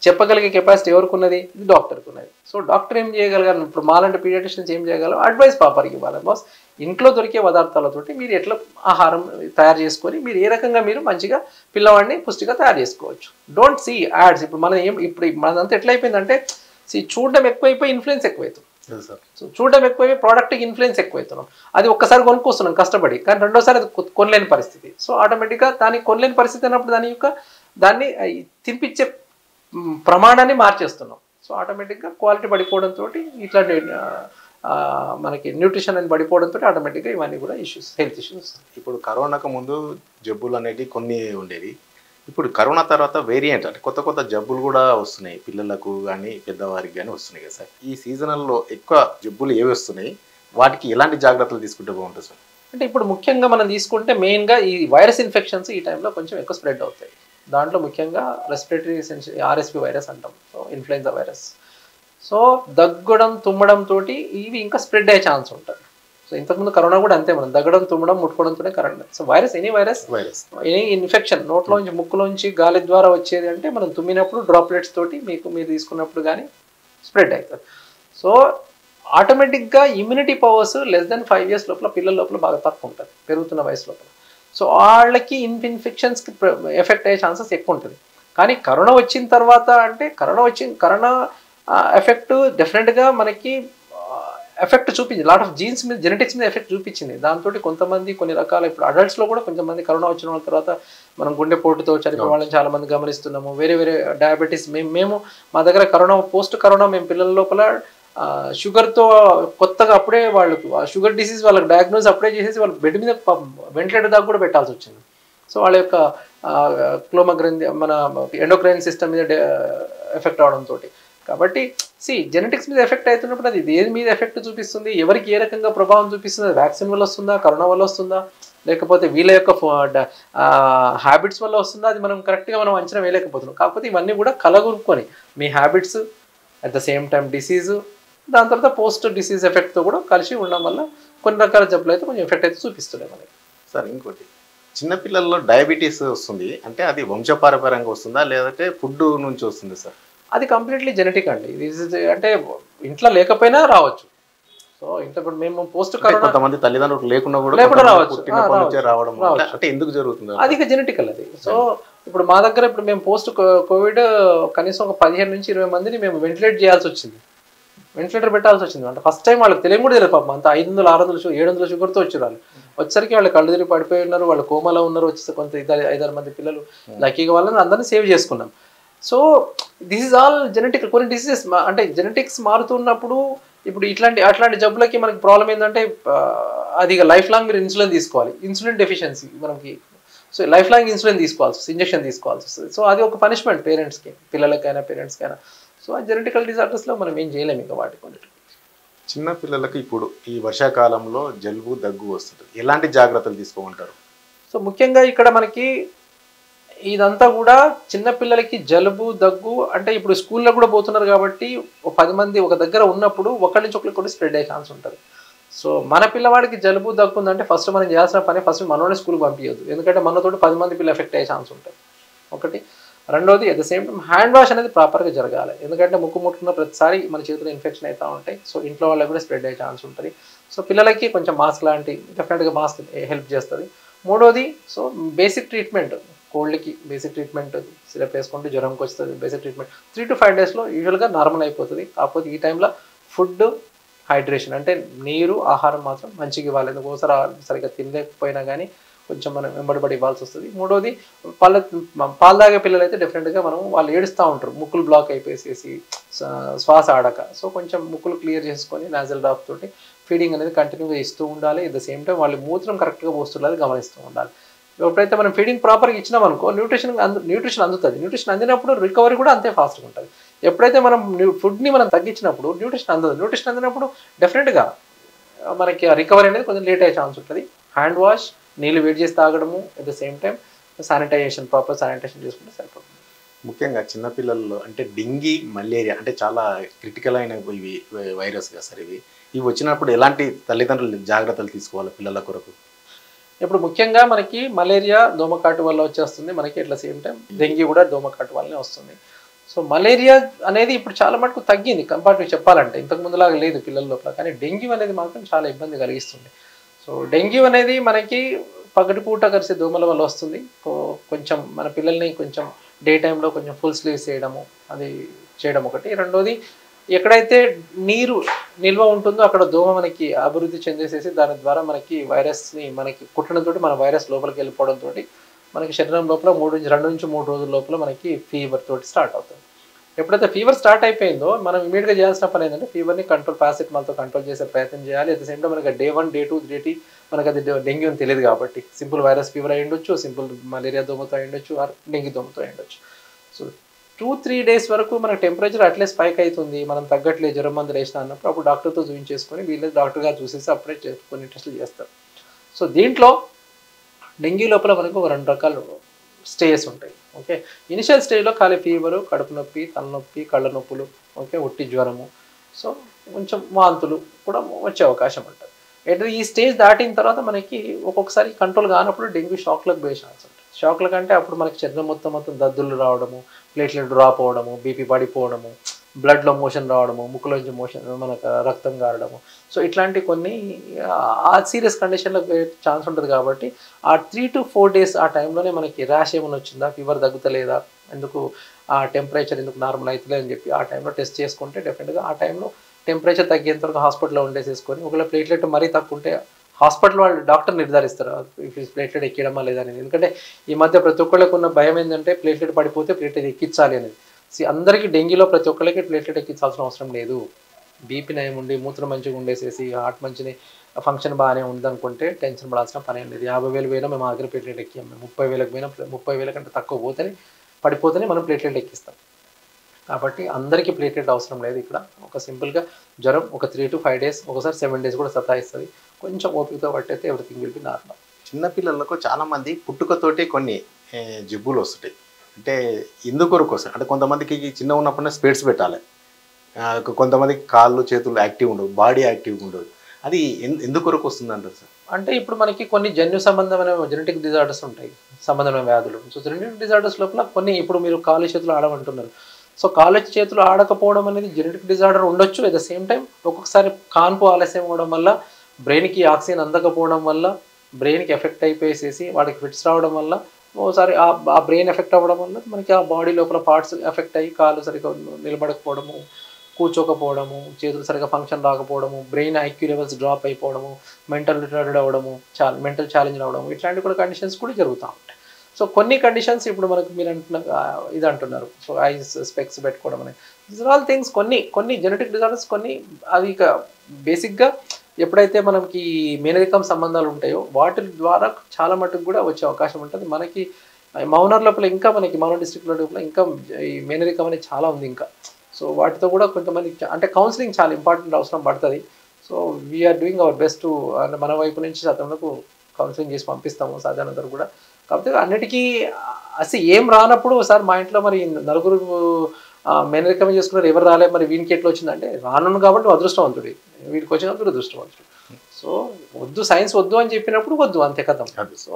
చెప్పగలిగే కెపాసిటీ ఎవరికి ఉన్నది, ఇది డాక్టర్కి ఉన్నది. సో డాక్టర్ ఏం చేయగలగాలి, ఇప్పుడు మాలాంటి పీడియాట్రిషియన్స్ ఏం చేయగలరు, అడ్వైస్ ప్రాపర్గా ఇవ్వాలి. బాస్ ఇంట్లో దొరికే పదార్థాలతోటి మీరు ఎట్లా ఆహారం తయారు చేసుకొని మీరు ఏ రకంగా మీరు మంచిగా పిల్లవాడిని పుష్టిగా తయారు చేసుకోవచ్చు. Don't see ads. ఇప్పుడు మనదంతా ఎట్లా అయిపోయిందంటే చూడడం ఎక్కువైపోయి ఇన్ఫ్లుయెన్స్ ఎక్కువైతుంది. సో చూడడం ఎక్కువైపోయి ప్రోడక్ట్కి ఇన్ఫ్లుయెన్స్ ఎక్కువైతున్నాం. అది ఒక్కసారి కొనుక్కొస్తున్నాం కష్టపడి, కానీ రెండోసారి అది కొనలేని పరిస్థితి. సో ఆటోమేటిక్గా దాన్ని కొనలేని పరిస్థితి అన్నప్పుడు దాన్ని తినిపించే ప్రమాణాన్ని మార్చేస్తున్నాం. సో ఆటోమేటిక్గా క్వాలిటీ పడిపోవడంతో ఇట్లాంటి మనకి న్యూట్రిషన్ అని పడిపోవడంతో ఆటోమేటిక్గా ఇవన్నీ కూడా ఇష్యూస్, హెల్త్ ఇష్యూస్. ఇప్పుడు కరోనాకు ముందు జబ్బులు అనేవి కొన్ని ఉండేవి, ఇప్పుడు కరోనా తర్వాత వేరియంట్ అంటే కొత్త కొత్త జబ్బులు కూడా వస్తున్నాయి, పిల్లలకు కానీ పెద్దవారికి కానీ వస్తున్నాయి కదా సార్. ఈ సీజనల్లో ఎక్కువ జబ్బులు ఏవి వస్తున్నాయి, వాటికి ఎలాంటి జాగ్రత్తలు తీసుకుంటే బాగుంటుంది సార్? అంటే ఇప్పుడు ముఖ్యంగా మనం తీసుకుంటే మెయిన్గా ఈ వైరస్ ఇన్ఫెక్షన్స్ ఈ టైంలో కొంచెం ఎక్కువ స్ప్రెడ్ అవుతాయి. దాంట్లో ముఖ్యంగా రెస్పిరేటరీ ఆర్ఎస్పి వైరస్ అంటాం, సో ఇన్ఫ్లుయెన్జా వైరస్. సో దగ్గడం తుమ్మడం తోటి ఇవి ఇంకా స్ప్రెడ్ అయ్యే ఛాన్స్ ఉంటుంది. సో ఇంతకుముందు కరోనా కూడా అంతే, మనం దగ్గడం తుమ్మడం ముట్టుకోవడంతోనే corona. So any virus any infection నోట్లోంచి ముక్కులోంచి గాలి ద్వారా వచ్చేది అంటే మనం తుమ్మినప్పుడు డ్రాప్లెట్స్ తోటి మీరు తీసుకున్నప్పుడు కానీ స్ప్రెడ్ అవుతుంది. సో ఆటోమేటిక్గా immunity powers less than 5 years లోపల పిల్లల లోపల బాగా తక్కువ ఉంటుంది పెరుగుతున్న వయసు లోపల. సో వాళ్ళకి ఇన్ఫెక్షన్స్కి ఎఫెక్ట్ అయ్యే ఛాన్సెస్ ఎక్కువ ఉంటుంది. కానీ కరోనా వచ్చిన తర్వాత అంటే కరోనా ఎఫెక్ట్ డెఫినెట్గా మనకి ఎఫెక్ట్ చూపించింది, లాట్ ఆఫ్ జీన్స్ మీద జెనెటిక్స్ మీద ఎఫెక్ట్ చూపించింది. దాంతో కొంతమంది కొన్ని రకాల ఇప్పుడు అడల్ట్స్లో కూడా కొంతమంది కరోనా వచ్చిన వాళ్ళ తర్వాత మనం గుండెపోటుతో చనిపోయే వాళ్ళని చాలా మంది గమనిస్తున్నాము. వేరే వేరే డయాబెటీస్ మేము మా దగ్గర కరోనా పోస్ట్ కరోనా మేము పిల్లల లోపల షుగర్తో కొత్తగా అప్పుడే వాళ్ళకు షుగర్ డిసీజ్ వాళ్ళకి డయాగ్నోస్ అప్పుడే చేసేసి వాళ్ళకి బెడ్ మీద వెంటిలేటర్ దాకా కూడా పెట్టాల్సి వచ్చింది. సో వాళ్ళ యొక్క క్లోమగ్రంథి మన ఎండోక్రైన్ సిస్టమ్ మీద ఎఫెక్ట్ అవడంతో. కాబట్టి జెనెటిక్స్ మీద ఎఫెక్ట్ అవుతున్నప్పుడు అది దేని మీద ఎఫెక్ట్ చూపిస్తుంది, ఎవరికి ఏ రకంగా ప్రభావం చూపిస్తుంది, వ్యాక్సిన్ వల్ల వస్తుందా, కరోనా వల్ల వస్తుందా, లేకపోతే వీళ్ళ యొక్క హ్యాబిట్స్ వల్ల వస్తుందా, అది మనం కరెక్ట్గా మనం అంచనా వేయలేకపోతున్నాం. కాకపోతే ఇవన్నీ కూడా కలగొరుకొని మీ habits at the same time disease, దాని తర్వాత పోస్ట్ డిసీజ్ ఎఫెక్ట్తో కూడా కలిసి ఉండడం వల్ల కొన్ని రకాల జబ్బులు అయితే కొంచెం ఎఫెక్ట్ అయితే చూపిస్తున్నాయి మనకి. సార్ ఇంకోటి, చిన్నపిల్లల్లో డయాబెటీస్ వస్తుంది అంటే అది వంశపారపర్యంగా వస్తుందా లేదంటే ఫుడ్ నుంచి వస్తుంది సార్? అది కంప్లీట్లీ జెనెటిక్ అండి. ఇది అంటే ఇంట్లో లేకపోయినా రావచ్చు. సో ఇంట్లో ఇప్పుడు మేము పోస్ట్ కరోనా కొంతమంది తల్లిదండ్రులు లేకుండా రావచ్చు, రావడం అంటే ఎందుకు జరుగుతుంది? అది జెనెటికల్ అది. సో ఇప్పుడు మా దగ్గర ఇప్పుడు మేము పోస్ట్ కోవిడ్ కనీసం ఒక 15 నుంచి 20 మందిని మేము వెంటిలేట్ చేయాల్సి వచ్చింది, వెంటిలేటర్ పెట్టాల్సి వచ్చింది. అంటే ఫస్ట్ టైం వాళ్ళకి తెలియదు కూడా తెలియదు పాపం. అంత 500, 600, 700 షుగర్తో వచ్చారు వాళ్ళు. వచ్చరికి వాళ్ళు కళ్ళు తిరిగి పడిపోయి ఉన్నారు, వాళ్ళు కోమాలో ఉన్నారు. వచ్చేసి కొంత 5-6 మంది పిల్లలు లక్కీగా వాళ్ళని అందరినీ సేవ్ చేసుకున్నాం. So this is all genetic. కొన్ని డిసీజెస్ అంటే జెనెటిక్స్ మారుతున్నప్పుడు ఇప్పుడు అట్లాంటి జబ్బులకి మనకి ప్రాబ్లం ఏంటంటే అది లైఫ్ లాంగ్ మీరు ఇన్సులిన్ తీసుకోవాలి, ఇన్సులిన్ డెఫిషియన్సీ మనకి. సో లైఫ్ లాంగ్ ఇన్సులిన్ తీసుకోవాల్సి వస్తుంది, ఇంజెక్షన్ తీసుకోవాల్సి వస్తుంది. సో అది ఒక పనిష్మెంట్ పేరెంట్స్కి, పిల్లలకైనా పేరెంట్స్కైనా. సో ఆ జెనెటికల్ డిజార్డర్స్లో మనం ఏం చేయలేము ఇక వాటి కొన్నిటికి. చిన్న పిల్లలకు ఇప్పుడు ఈ వర్షాకాలంలో జలుబు దగ్గు వస్తుంది, ఎలాంటి జాగ్రత్తలు తీసుకోమంటారు? సో ముఖ్యంగా ఇక్కడ మనకి ఇదంతా కూడా చిన్నపిల్లలకి జలుబు దగ్గు అంటే ఇప్పుడు స్కూల్లో కూడా పోతున్నారు కాబట్టి 10 మంది ఒక దగ్గర ఉన్నప్పుడు ఒకరి నుంచి ఒకరికి కూడా స్ప్రెడ్ అయ్యే ఛాన్స్ ఉంటుంది. సో మన పిల్లవాడికి జలుబు దగ్గు ఉందంటే ఫస్ట్ మనం చేయాల్సిన పని ఫస్ట్ మనోనే స్కూల్కి పంపించద్దు, ఎందుకంటే మనతోటి 10 మంది పిల్లలు ఎఫెక్ట్ అయ్యే ఛాన్స్ ఉంటుంది ఒకటి. రెండోది at the same time hand wash అనేది ప్రాపర్గా జరగాలి, ఎందుకంటే ముక్కు ముట్టుకున్న ప్రతిసారి మన చేతిలో ఇన్ఫెక్షన్ అవుతూ ఉంటాయి. సో ఇంట్లో వాళ్ళకి కూడా స్ప్రెడ్ అయ్యే ఛాన్స్ ఉంటుంది. సో పిల్లలకి కొంచెం మాస్క్ లాంటి డెఫినెట్గా మాస్క్ హెల్ప్ చేస్తుంది. మూడోది సో బేసిక్ ట్రీట్మెంట్, కోల్డ్కి బేసిక్ ట్రీట్మెంట్ సిరప్ వేసుకుంటే జ్వరంకి వస్తుంది. బేసిక్ ట్రీట్మెంట్ 3 to 5 డేస్లో యూజువల్గా నార్మల్ అయిపోతుంది. కాకపోతే ఈ టైంలో ఫుడ్ హైడ్రేషన్ అంటే నీరు ఆహారం మాత్రం మంచిగా ఇవ్వాలి. ఎందుకోసారి సరిగ్గా తినలేకపోయినా కానీ కొంచెం మనం వెంబడిపడి ఇవ్వాల్సి వస్తుంది. మూడోది పాలు తాగే పిల్లలు అయితే డెఫినెట్గా మనం వాళ్ళు ఏడుస్తూ ఉంటారు, ముక్కులు బ్లాక్ అయిపోయేసి శ్వాస ఆడక. సో కొంచెం ముక్కులు క్లియర్ చేసుకొని నాజల్ డ్రాప్ తోటి ఫీడింగ్ అనేది కంటిన్యూగా ఇస్తూ ఉండాలి. ఎట్ ద సేమ్ టైం వాళ్ళు మూత్రం కరెక్ట్గా పోస్తున్నది గమనిస్తూ ఉండాలి. ఎప్పుడైతే మనం ఫీడింగ్ ప్రాపర్గా ఇచ్చినాం అనుకో న్యూట్రిషన్ అందుతుంది. న్యూట్రిషన్ అందినప్పుడు రికవరీ కూడా అంతే ఫాస్ట్గా ఉంటుంది. ఎప్పుడైతే మనం ఫుడ్ని మనం తగ్గించినప్పుడు న్యూట్రిషన్ అందదు. న్యూట్రిషన్ అందినప్పుడు డెఫినెట్గా మనకి రికవరీ అనేది కొంచెం లేట్ అయ్యే ఛాన్స్ ఉంటుంది. హ్యాండ్ వాష్, నీళ్ళు వేడి చేసి తాగడము, at the same time sanitisation, proper sanitisation చేసుకుంటే సరిపోతుంది. ముఖ్యంగా చిన్నపిల్లల్లో అంటే డెంగీ, మలేరియా అంటే చాలా క్రిటికల్ అయిన ఇవి వైరస్గా సార్. ఇవి వచ్చినప్పుడు ఎలాంటి తల్లిదండ్రులు జాగ్రత్తలు తీసుకోవాలి పిల్లల కొరకు? ఇప్పుడు ముఖ్యంగా మనకి మలేరియా దోమకాటు వల్ల వచ్చేస్తుంది మనకి, at the same time dengue కూడా దోమకాటు వల్లనే వస్తుంది. సో మలేరియా అనేది ఇప్పుడు చాలా మటుకు తగ్గింది కంపారిటివ్ చెప్పాలంటే, ఇంతకు ముందులాగా లేదు పిల్లల లోపల. కానీ డెంగ్యూ అనేది మాత్రం చాలా ఇబ్బంది కలిగిస్తుంది. సో డెంగ్యూ అనేది మనకి పగటిపూట కలిసి దోమల వల్ల వస్తుంది. కొంచెం మన పిల్లల్ని కొంచెం డే టైంలో కొంచెం ఫుల్ స్లీవ్స్ చేయడము అది చేయడం ఒకటి. రెండోది ఎక్కడైతే నీరు నిల్వ ఉంటుందో అక్కడ దోమ మనకి అభివృద్ధి చెందేసేసి దాని ద్వారా మనకి వైరస్ని మనకి కుట్టడంతో మన వైరస్ లోపలికి వెళ్ళిపోవడంతో మనకి శరీరం లోపల 2 నుంచి 3 రోజుల లోపల మనకి ఫీవర్ తోటి స్టార్ట్ అవుతుంది. ఎప్పుడైతే ఫీవర్ స్టార్ట్ అయిపోయిందో మనం ఇమీడియట్గా చేయాల్సిన పని ఏంటంటే ఫీవర్ని పారాసిటమాల్తో కంట్రోల్ చేసే ప్రయత్నం చేయాలి. అట్ ద సేమ్ టైం మనకి Day 1, Day 2, Day 3 మనకి అది డెంగ్యూ అని తెలియదు కాబట్టి సింపుల్ వైరస్ ఫీవర్ అయి ఉండొచ్చు, సింపుల్ మలేరియా దోమతో అయి ఉండొచ్చు, డెంగ్యూ దోమతో అయి ఉండొచ్చు. సో 2-3 డేస్ వరకు మనకు టెంపరేచర్ అట్లే స్పైక్ అవుతుంది, మనం తగ్గట్లేదు, జ్వరం మందులు వేసినా అన్నప్పుడు అప్పుడు డాక్టర్తో చూపించేసుకొని వీళ్ళే డాక్టర్గా చూసేసి అప్పుడే కొన్ని టెస్టులు చేస్తారు. సో దీంట్లో డెంగ్యూ లోపల మనకు ఒక 2 రకాల స్టేజెస్ ఉంటాయి. ఓకే, ఇనిషియల్ స్టేజ్లో ఖాళీ ఫీవరు, కడుపు నొప్పి, తలనొప్పి, కళ్ళ నొప్పులు, ఓకే, ఒట్టి జ్వరము, సో కొంచెం వాంతులు కూడా వచ్చే అవకాశం ఉంటుంది. ఈ స్టేజ్ దాటిన తర్వాత మనకి ఒక్కొక్కసారి కంట్రోల్ కానప్పుడు డెంగ్యూ షాక్లకు పోయే ఛాన్స్ ఉంటుంది. షాక్ల కంటే అప్పుడు మనకి శరీరం మొత్తం దద్దులు రావడము, ప్లేట్లెట్ డ్రాప్ అవ్వడము, బీపీ పడిపోవడము, బ్లడ్లో మోషన్ రావడము, ముక్కులోంచి మోషన్ మనకు రక్తం గారడము. సో ఇట్లాంటి కొన్ని ఆ సీరియస్ కండిషన్లో ఛాన్స్ ఉంటుంది. కాబట్టి ఆ 3 to 4 డేస్ ఆ టైంలోనే మనకి ర్యాష్ ఏమైనా వచ్చిందా, ఫీవర్ తగ్గుతలేదా, ఎందుకు ఆ టెంపరేచర్ ఎందుకు నార్మల్ అవుతలే అని చెప్పి ఆ టైంలో టెస్ట్ చేసుకుంటే డెఫినెట్గా ఆ టైంలో టెంపరేచర్ తగ్గేంత వరకు హాస్పిటల్లో ఉండేసేసుకొని ఒకవేళ ప్లేట్లెట్ మరీ తక్కువ ఉంటే హాస్పిటల్ వాళ్ళు డాక్టర్ నిర్ధారిస్తారు ప్లేట్లెట్ ఎక్కడమా లేదని. ఎందుకంటే ఈ మధ్య ప్రతి ఒక్కళ్ళకు ఉన్న భయం ఏంటంటే ప్లేట్లెట్ పడిపోతే ప్లేట్లెట్ ఎక్కించాలి అనేది. అందరికీ డెంగీలో ప్రతి ఒక్కరికి ప్లేట్లెట్ ఎక్కించాల్సిన అవసరం లేదు. బీపీ నయం ఉండి మూత్రం మంచిగా ఉండేసేసి హార్ట్ మంచిని ఫంక్షన్ బాగానే ఉందనుకుంటే టెన్షన్ పడాల్సిన పని ఏం లేదు. 50,000 పోయినా మేము ఆఖరి ప్లేట్లెట్ ఎక్కాం, 30,000 పోయినా 30,000 కంటే తక్కువ పడిపోతేనే మనం ప్లేట్లెట్ ఎక్కిస్తాం. కాబట్టి అందరికీ ప్లేట్లెట్ అవసరం లేదు. ఇక్కడ ఒక సింపుల్గా జ్వరం ఒక 3 to 5 days, ఒకసారి 7 days కూడా సతాయిస్తుంది. కొంచెం ఓపికతో పట్టయితే ఎవ్రీథింగ్ విల్ బి నార్మల్. చిన్నపిల్లలకు చాలామంది పుట్టుకతోటి కొన్ని జబ్బులు వస్తుంటాయి. అంటే ఎందుకొరకు వస్తాయి అంటే కొంతమందికి చిన్న ఉన్నప్పుడే స్పెట్స్ పెట్టాలి, కొంతమందికి కాళ్ళు చేతులు యాక్టివ్ ఉండవు, బాడీ యాక్టివ్గా ఉండదు. అది ఎందుకొరకు వస్తుంది అంటారు సార్? అంటే ఇప్పుడు మనకి కొన్ని జన్యు సంబంధమైన జెనెటిక్ డిజార్డర్స్ ఉంటాయి, సంబంధమైన వ్యాధులు. సో జెనెటిక్ డిజార్డర్స్ లోపల కొన్ని ఇప్పుడు మీరు కాళ్ళు చేతులు ఆడమంటున్నారు. సో కాళ్ళు చేతులు ఆడకపోవడం అనేది జెనెటిక్ డిజార్డర్ ఉండొచ్చు. అట్ ద సేమ్ టైం ఒక్కొక్కసారి కాన్పు ఆలస్యం అవ్వడం వల్ల, బ్రెయిన్కి ఆక్సిజన్ అందకపోవడం వల్ల బ్రెయిన్కి ఎఫెక్ట్ అయిపోయేసేసి వాడికి ఫిట్స్ రావడం వల్ల, ఓసారి ఆ బ్రెయిన్ ఎఫెక్ట్ అవ్వడం వల్ల మనకి ఆ బాడీ లోపల పార్ట్స్ ఎఫెక్ట్ అయ్యి కాళ్ళు సరిగ్గా నిలబడకపోవడము, కూర్చోకపోవడము, చేతులు సరిగ్గా ఫంక్షన్ రాకపోవడము, బ్రెయిన్ ఐక్యూ లెవెల్స్ డ్రాప్ అయిపోవడము, మెంటల్ రిటార్డెడ్ అవ్వడము, మెంటల్ ఛాలెంజ్ అవ్వడము, ఇట్లాంటి కూడా కండిషన్స్ కూడా జరుగుతూ ఉంటాయి. సో కొన్ని కండిషన్స్ ఇప్పుడు మనకు మీరు ఇది అంటున్నారు, సో ఐస్ స్పెక్స్ పెట్టుకోవడం అనేది దీస్ ఆర్ ఆల్ థింగ్స్. కొన్ని జెనెటిక్ డిజార్డర్స్ కొన్ని అవి బేసిక్గా ఎప్పుడైతే మనకి మేనరికం సంబంధాలు ఉంటాయో వాటి ద్వారా చాలా మటుకు కూడా వచ్చే అవకాశం ఉంటుంది. మనకి మౌనర్ లోపల ఇంకా మనకి మౌనర్ డిస్ట్రిక్ట్ లోపల ఇంకా ఈ మేనరికం అనేది చాలా ఉంది ఇంకా. సో వాటితో కూడా కొంతమంది అంటే కౌన్సిలింగ్ చాలా ఇంపార్టెంట్ అవసరం పడుతుంది. So we are doing our best. అంటే మన వైపు నుంచి అతనులకు కౌన్సిలింగ్ చేసి పంపిస్తాము సాధారణంగా కూడా. కాకపోతే అన్నిటికీ అసలు ఏం రానప్పుడు ఒకసారి మా ఇంట్లో మరి నలుగురు మేనరికం చేసుకున్నారు, ఎవరు రాలేదు, మరి వీనికి ఎట్లా వచ్చిందంటే రాను కాబట్టి అదృష్టవంతుడు, వీడికి వచ్చినప్పుడు అదృష్టవంతుడు. సో వద్దు సైన్స్ వద్దు అని చెప్పినప్పుడు వద్దు, అంతే కథం. సో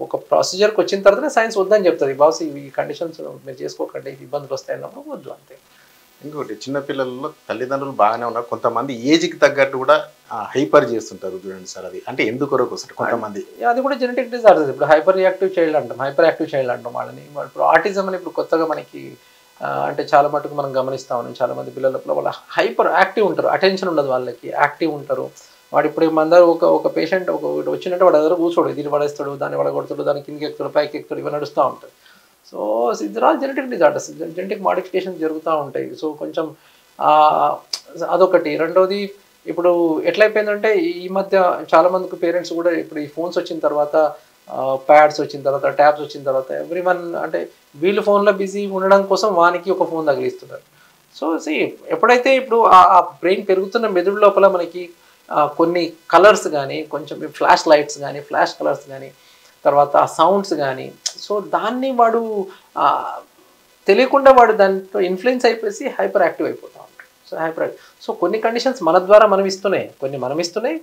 ఒక ప్రొసీజర్కి వచ్చిన తర్వాతనే సైన్స్ వద్దని చెప్తుంది, బాస్ ఈ కండిషన్స్ మీరు చేసుకోకండి, ఇబ్బందులు వస్తాయన్నప్పుడు వద్దు, అంతే. ఇంకోటి చిన్నపిల్లల్లో తల్లిదండ్రులు బాగానే ఉన్నారు, కొంతమంది ఏజ్కి తగ్గట్టు కూడా హైపర్ చేస్తుంటారు చూడండి సార్. అది అంటే ఎందుకొరకు వస్తారు కొంతమంది? అది కూడా జెనెటిక్ డిజార్డర్స్. ఇప్పుడు హైపర్ యాక్టివ్ చైల్డ్ అంటాం వాళ్ళని. ఇప్పుడు ఆటిజం అని ఇప్పుడు కొత్తగా మనకి అంటే చాలా మటుకు మనం గమనిస్తా ఉన్నాం. చాలా మంది పిల్లల వాళ్ళ హైపర్ యాక్టివ్ ఉంటారు, అటెన్షన్ ఉండదు వాళ్ళకి, యాక్టివ్ ఉంటారు. వాడు ఇప్పుడు మందరు ఒక పేషెంట్ వచ్చినట్టు వాడు దగ్గర కూర్చోడు, దీన్ని పడేస్తాడు, దాన్ని పడగొడతాడు, దాన్ని కిందకి ఎక్కుతాడు, పైకి ఎక్కుతాడు, ఇవి నడుస్తూ ఉంటాయి. సో ఇద్దరు all genetic disorders, genetic modification జరుగుతూ ఉంటాయి. సో కొంచెం అదొకటి. రెండోది ఇప్పుడు ఎట్లయిపోయిందంటే ఈ మధ్య చాలామందికి పేరెంట్స్ కూడా ఇప్పుడు ఈ ఫోన్స్ వచ్చిన తర్వాత, ప్యాడ్స్ వచ్చిన తర్వాత, ట్యాబ్స్ వచ్చిన తర్వాత ఎవ్రీవన్ అంటే వీళ్ళు ఫోన్లో బిజీ ఉండడం కోసం వానికి ఒక ఫోన్ తగిలిస్తున్నారు. సో ఎప్పుడైతే ఇప్పుడు ఆ బ్రెయిన్ పెరుగుతున్న మెదడు లోపల మనకి కొన్ని కలర్స్ కానీ, కొంచెం ఫ్లాష్ లైట్స్ కానీ, ఫ్లాష్ కలర్స్ కానీ, తర్వాత సౌండ్స్ కానీ, సో దాన్ని వాడు తెలియకుండా వాడు దాంట్లో ఇన్ఫ్లుయెన్స్ అయిపోయి హైపర్ యాక్టివ్ అయిపోతూ ఉంటాడు. సో కొన్ని కండిషన్స్ మన ద్వారా మనం ఇస్తున్నాయి,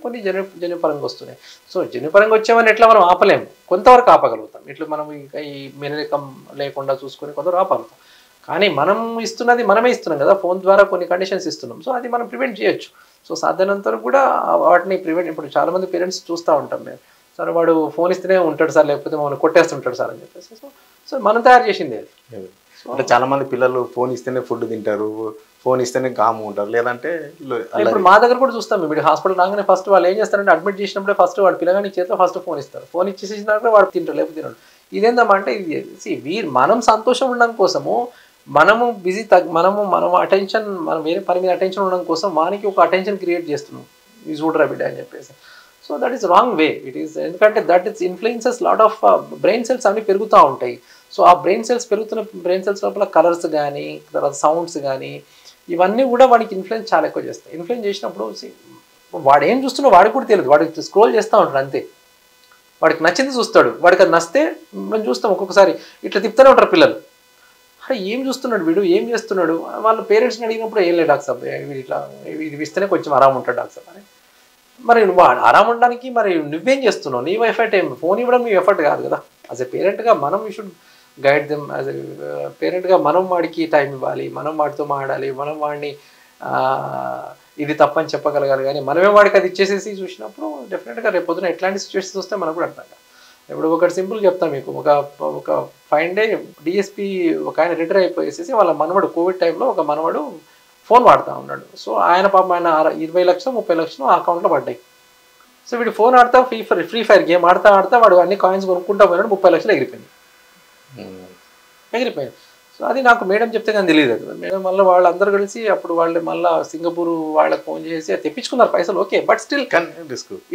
కొన్ని జన్యుపరంగా వస్తున్నాయి. సో జన్యుపరంగా వచ్చేవని ఎట్లా మనం ఆపలేము, కొంతవరకు ఆపగలుగుతాం. ఇట్లా మనం ఇంకా ఈ మేనరికం లేకుండా చూసుకొని కొంతవరకు ఆపగలుగుతాం. కానీ మనం ఇస్తున్నది మనమే ఇస్తున్నాం కదా, ఫోన్ ద్వారా కొన్ని కండిషన్స్ ఇస్తున్నాం. సో అది మనం ప్రివెంట్ చేయొచ్చు. సో సాధ్యమైనంత వరకు కూడా వాటిని ప్రివెంట్. ఇప్పుడు చాలామంది పేరెంట్స్ చూస్తూ ఉంటాం మేము, సార్ వాడు ఫోన్ ఇస్తేనే ఉంటాడు సార్, లేకపోతే మమ్మల్ని కొట్టేస్తుంటాడు సార్ అని చెప్పేసి. సో మనం తయారు చేసింది అది. అంటే చాలా మంది పిల్లలు ఫోన్ ఇస్తేనే ఫుడ్ తింటారు, ఫోన్ ఇస్తేనే కాము ఉంటారు, లేదంటే ఇప్పుడు మా దగ్గర కూడా చూస్తాం. ఇప్పుడు హాస్పిటల్ రాగానే ఫస్ట్ వాళ్ళు ఏం చేస్తారంటే అడ్మిట్ చేసినప్పుడే ఫస్ట్ వాడు పిల్లగాని చేతిలో ఫస్ట్ ఫోన్ ఇస్తారు. ఫోన్ ఇచ్చేసినాక వాడు తింటారు, లేకపోతే తినడు. ఇదేందమ్మా అంటే ఇది మనం సంతోషం ఉండడం కోసము, మనము మనం అటెన్షన్, మనం వేరే పని మీద అటెన్షన్ ఉండడం కోసం వానికి ఒక అటెన్షన్ క్రియేట్ చేస్తున్నాం, ఈ చూడరా బిడ్డ అని చెప్పేసి. So that is wrong way it is. ఎందుకంటే that is influences lot of brain cells అన్నీ పెరుగుతూ ఉంటాయి. సో ఆ బ్రెయిన్ సెల్స్ లోపల కలర్స్ కానీ, తర్వాత సౌండ్స్ కానీ, ఇవన్నీ కూడా వాడికి ఇన్ఫ్లుయెన్స్ చాలా ఎక్కువ చేస్తాయి. ఇన్ఫ్లుయెన్స్ చేసినప్పుడు వాడు ఏం చూస్తున్నా వాడికి కూడా తెలియదు, వాడికి స్క్రోల్ చేస్తూ ఉంటాడు అంతే. వాడికి నచ్చింది చూస్తాడు, వాడికి అది నచ్చితే మనం చూస్తాం. ఒక్కొక్కసారి ఇట్లా తిప్పుతూనే ఉంటారు పిల్లలు, అరే ఏం చూస్తున్నాడు వీడు, ఏం చేస్తున్నాడు. వాళ్ళ పేరెంట్స్ని అడిగినప్పుడు ఏం లేదు డాక్టర్ సాబ్, వీడు ఇట్లా ఇది ఇస్తేనే కొంచెం ఆరాం ఉంటాడు డాక్టర్ సాబ్ అని. మరి నువ్వు ఆరాం ఉండడానికి మరి నువ్వేం చేస్తున్నావు, నీ ఎఫర్ట్ ఏం, ఫోన్ ఇవ్వడం నీ ఎఫర్ట్ కాదు కదా. యాజ్ ఎ పేరెంట్గా మనం you should guide them. As a పేరెంట్గా మనం వాడికి టైం ఇవ్వాలి, మనం వాడితో మాట్లాడాలి, మనం వాడిని ఇది తప్పని చెప్పగలగాలి. కానీ మనమే వాడికి అది ఇచ్చేసేసి చూసినప్పుడు డెఫినెట్గా రేపు పొద్దున ఎట్లాంటి సిచ్యువేషన్స్ వస్తే మనకు కూడా అర్థం కాదు. ఇప్పుడు ఒకటి సింపుల్ చెప్తాను మీకు. ఒక ఫైన్ డే డిఎస్పీ ఒక ఆయన రిటైర్ అయిపోయేసేసి వాళ్ళ మనవడు కోవిడ్ టైంలో ఒక మనవడు ఫోన్ వాడుతూ ఉన్నాడు. సో ఆయన పాపం ఆయన 20 లక్షలు 30 లక్షలు ఆ అకౌంట్లో పడ్డాయి. సో వీడు ఫోన్ ఆడతా ఫ్రీ ఫైర్ గేమ్ ఆడతా వాడు అన్ని కాయిన్స్ కొనుక్కుంటా పోయినాడు, 30 లక్షలు ఎగిరిపోయింది. సో అది నాకు మేడం చెప్తే కానీ తెలియదు. మేడం మళ్ళీ వాళ్ళందరూ కలిసి అప్పుడు వాళ్ళు మళ్ళీ సింగపూర్ వాళ్ళకి ఫోన్ చేసి తెప్పించుకున్నారు పైసలు, ఓకే, బట్ స్టిల్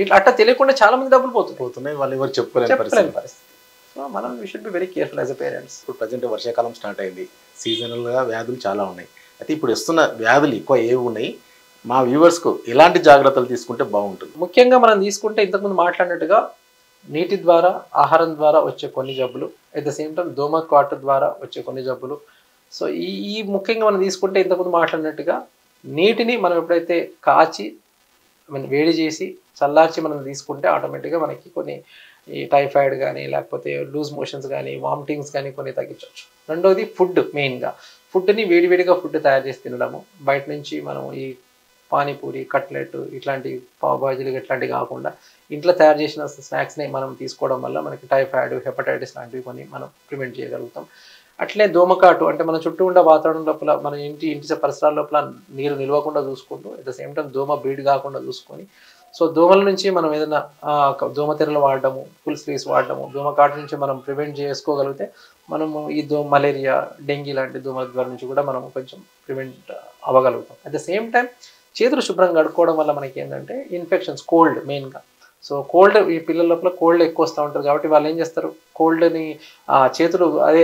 ఇట్లా అట్లా తెలియకుండా చాలా మంది డబ్బులు పోతున్నాయి, వాళ్ళు ఎవరు చెప్పుకోలేని పరిస్థితి. సో మనం we should be very careful as a parents. ఇప్పుడు ప్రజెంట్ వర్షాకాలం స్టార్ట్ అయింది, సీజనల్గా వ్యాధులు చాలా ఉన్నాయి. అయితే ఇప్పుడు వస్తున్న వ్యాధులు ఎక్కువ ఏవి ఉన్నాయి, మా వ్యూవర్స్కు ఎలాంటి జాగ్రత్తలు తీసుకుంటే బాగుంటుంది? ముఖ్యంగా మనం తీసుకుంటే ఇంతకుముందు మాట్లాడినట్టుగా నీటి ద్వారా ఆహారం ద్వారా వచ్చే కొన్ని జబ్బులు, అట్ ద సేమ్ టైం దోమ కాటు ద్వారా వచ్చే కొన్ని జబ్బులు. సో ఈ ముఖ్యంగా మనం తీసుకుంటే ఇంతకుముందు మాట్లాడినట్టుగా నీటిని మనం ఎప్పుడైతే కాచి వేడి చేసి చల్లార్చి మనం తీసుకుంటే ఆటోమేటిక్గా మనకి కొన్ని ఈ టైఫాయిడ్ కానీ లేకపోతే లూజ్ మోషన్స్ కానీ వామిటింగ్స్ కానీ కొన్ని తగ్గించవచ్చు. రెండోది ఫుడ్, మెయిన్గా ఫుడ్ని వేడివేడిగా ఫుడ్ తయారు చేసి తినడము. బయట నుంచి మనం ఈ పానీపూరి, కట్లెట్ ఇట్లాంటి పావుబాజీలు ఇట్లాంటివి కాకుండా ఇంట్లో తయారు చేసిన స్నాక్స్ని మనం తీసుకోవడం వల్ల మనకి టైఫాయిడ్, హెపటైటిస్ లాంటివి కొన్ని మనం ప్రివెంట్ చేయగలుగుతాం. అట్లే దోమకాటు అంటే మన చుట్టూ ఉండే వాతావరణం లోపల మన ఇంటి పరిసరాల లోపల నీరు నిలవకుండా చూసుకుంటూ అట్ ద సేమ్ టైం దోమ బ్రీడ్ కాకుండా చూసుకొని, సో దోమల నుంచి మనం ఏదైనా దోమతెరలు వాడడము, ఫుల్ స్లీవ్స్ వాడడము, దోమకాటు నుంచి మనం ప్రివెంట్ చేసుకోగలిగితే మనము ఈ మలేరియా, డెంగీ లాంటి దోమల ద్వారా నుంచి కూడా మనం కొంచెం ప్రివెంట్ అవ్వగలుగుతాం. అట్ ద సేమ్ టైం చేతులు శుభ్రంగా కడుక్కోవడం వల్ల మనకి ఏంటంటే ఇన్ఫెక్షన్స్, కోల్డ్ మెయిన్గా. సో కోల్డ్ ఈ పిల్లల లోపల కోల్డ్ ఎక్కువ వస్తూ ఉంటుంది కాబట్టి వాళ్ళు ఏం చేస్తారు, కోల్డ్ని చేతులు అదే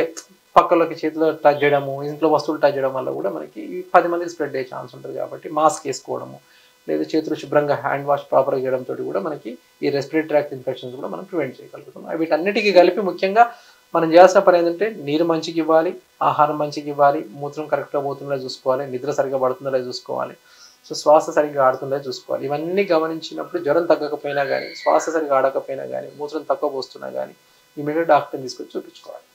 పక్కలోకి చేతిలో టచ్ చేయడము, ఇంట్లో వస్తువులు టచ్ చేయడం వల్ల కూడా మనకి 10 మందికి స్ప్రెడ్ అయ్యే ఛాన్స్ ఉంటుంది. కాబట్టి మాస్క్ వేసుకోవడము లేదా చేతులు శుభ్రంగా హ్యాండ్ వాష్ ప్రాపర్గా చేయడంతో కూడా మనకి ఈ రెస్పిరేటరీ ట్రాక్ట్ ఇన్ఫెక్షన్స్ కూడా మనం ప్రివెంట్ చేయగలుగుతాం. వీటన్నిటికీ కలిపి ముఖ్యంగా మనం చేయాల్సిన పని ఏంటంటే నీరు మంచిగా ఇవ్వాలి, ఆహారం మంచిగా ఇవ్వాలి, మూత్రం కరెక్ట్గా పోతుందో చూసుకోవాలి, నిద్ర సరిగ్గా పడుతుందో చూసుకోవాలి, సో శ్వాస సరిగ్గా ఆడుతుందో చూసుకోవాలి. ఇవన్నీ గమనించినప్పుడు జ్వరం తగ్గకపోయినా కానీ, శ్వాస సరిగ్గా ఆడకపోయినా కానీ, మూత్రం తక్కువ పోస్తున్నా కానీ ఇమీడియట్ డాక్టర్ని తీసుకొచ్చి చూపించుకోవాలి.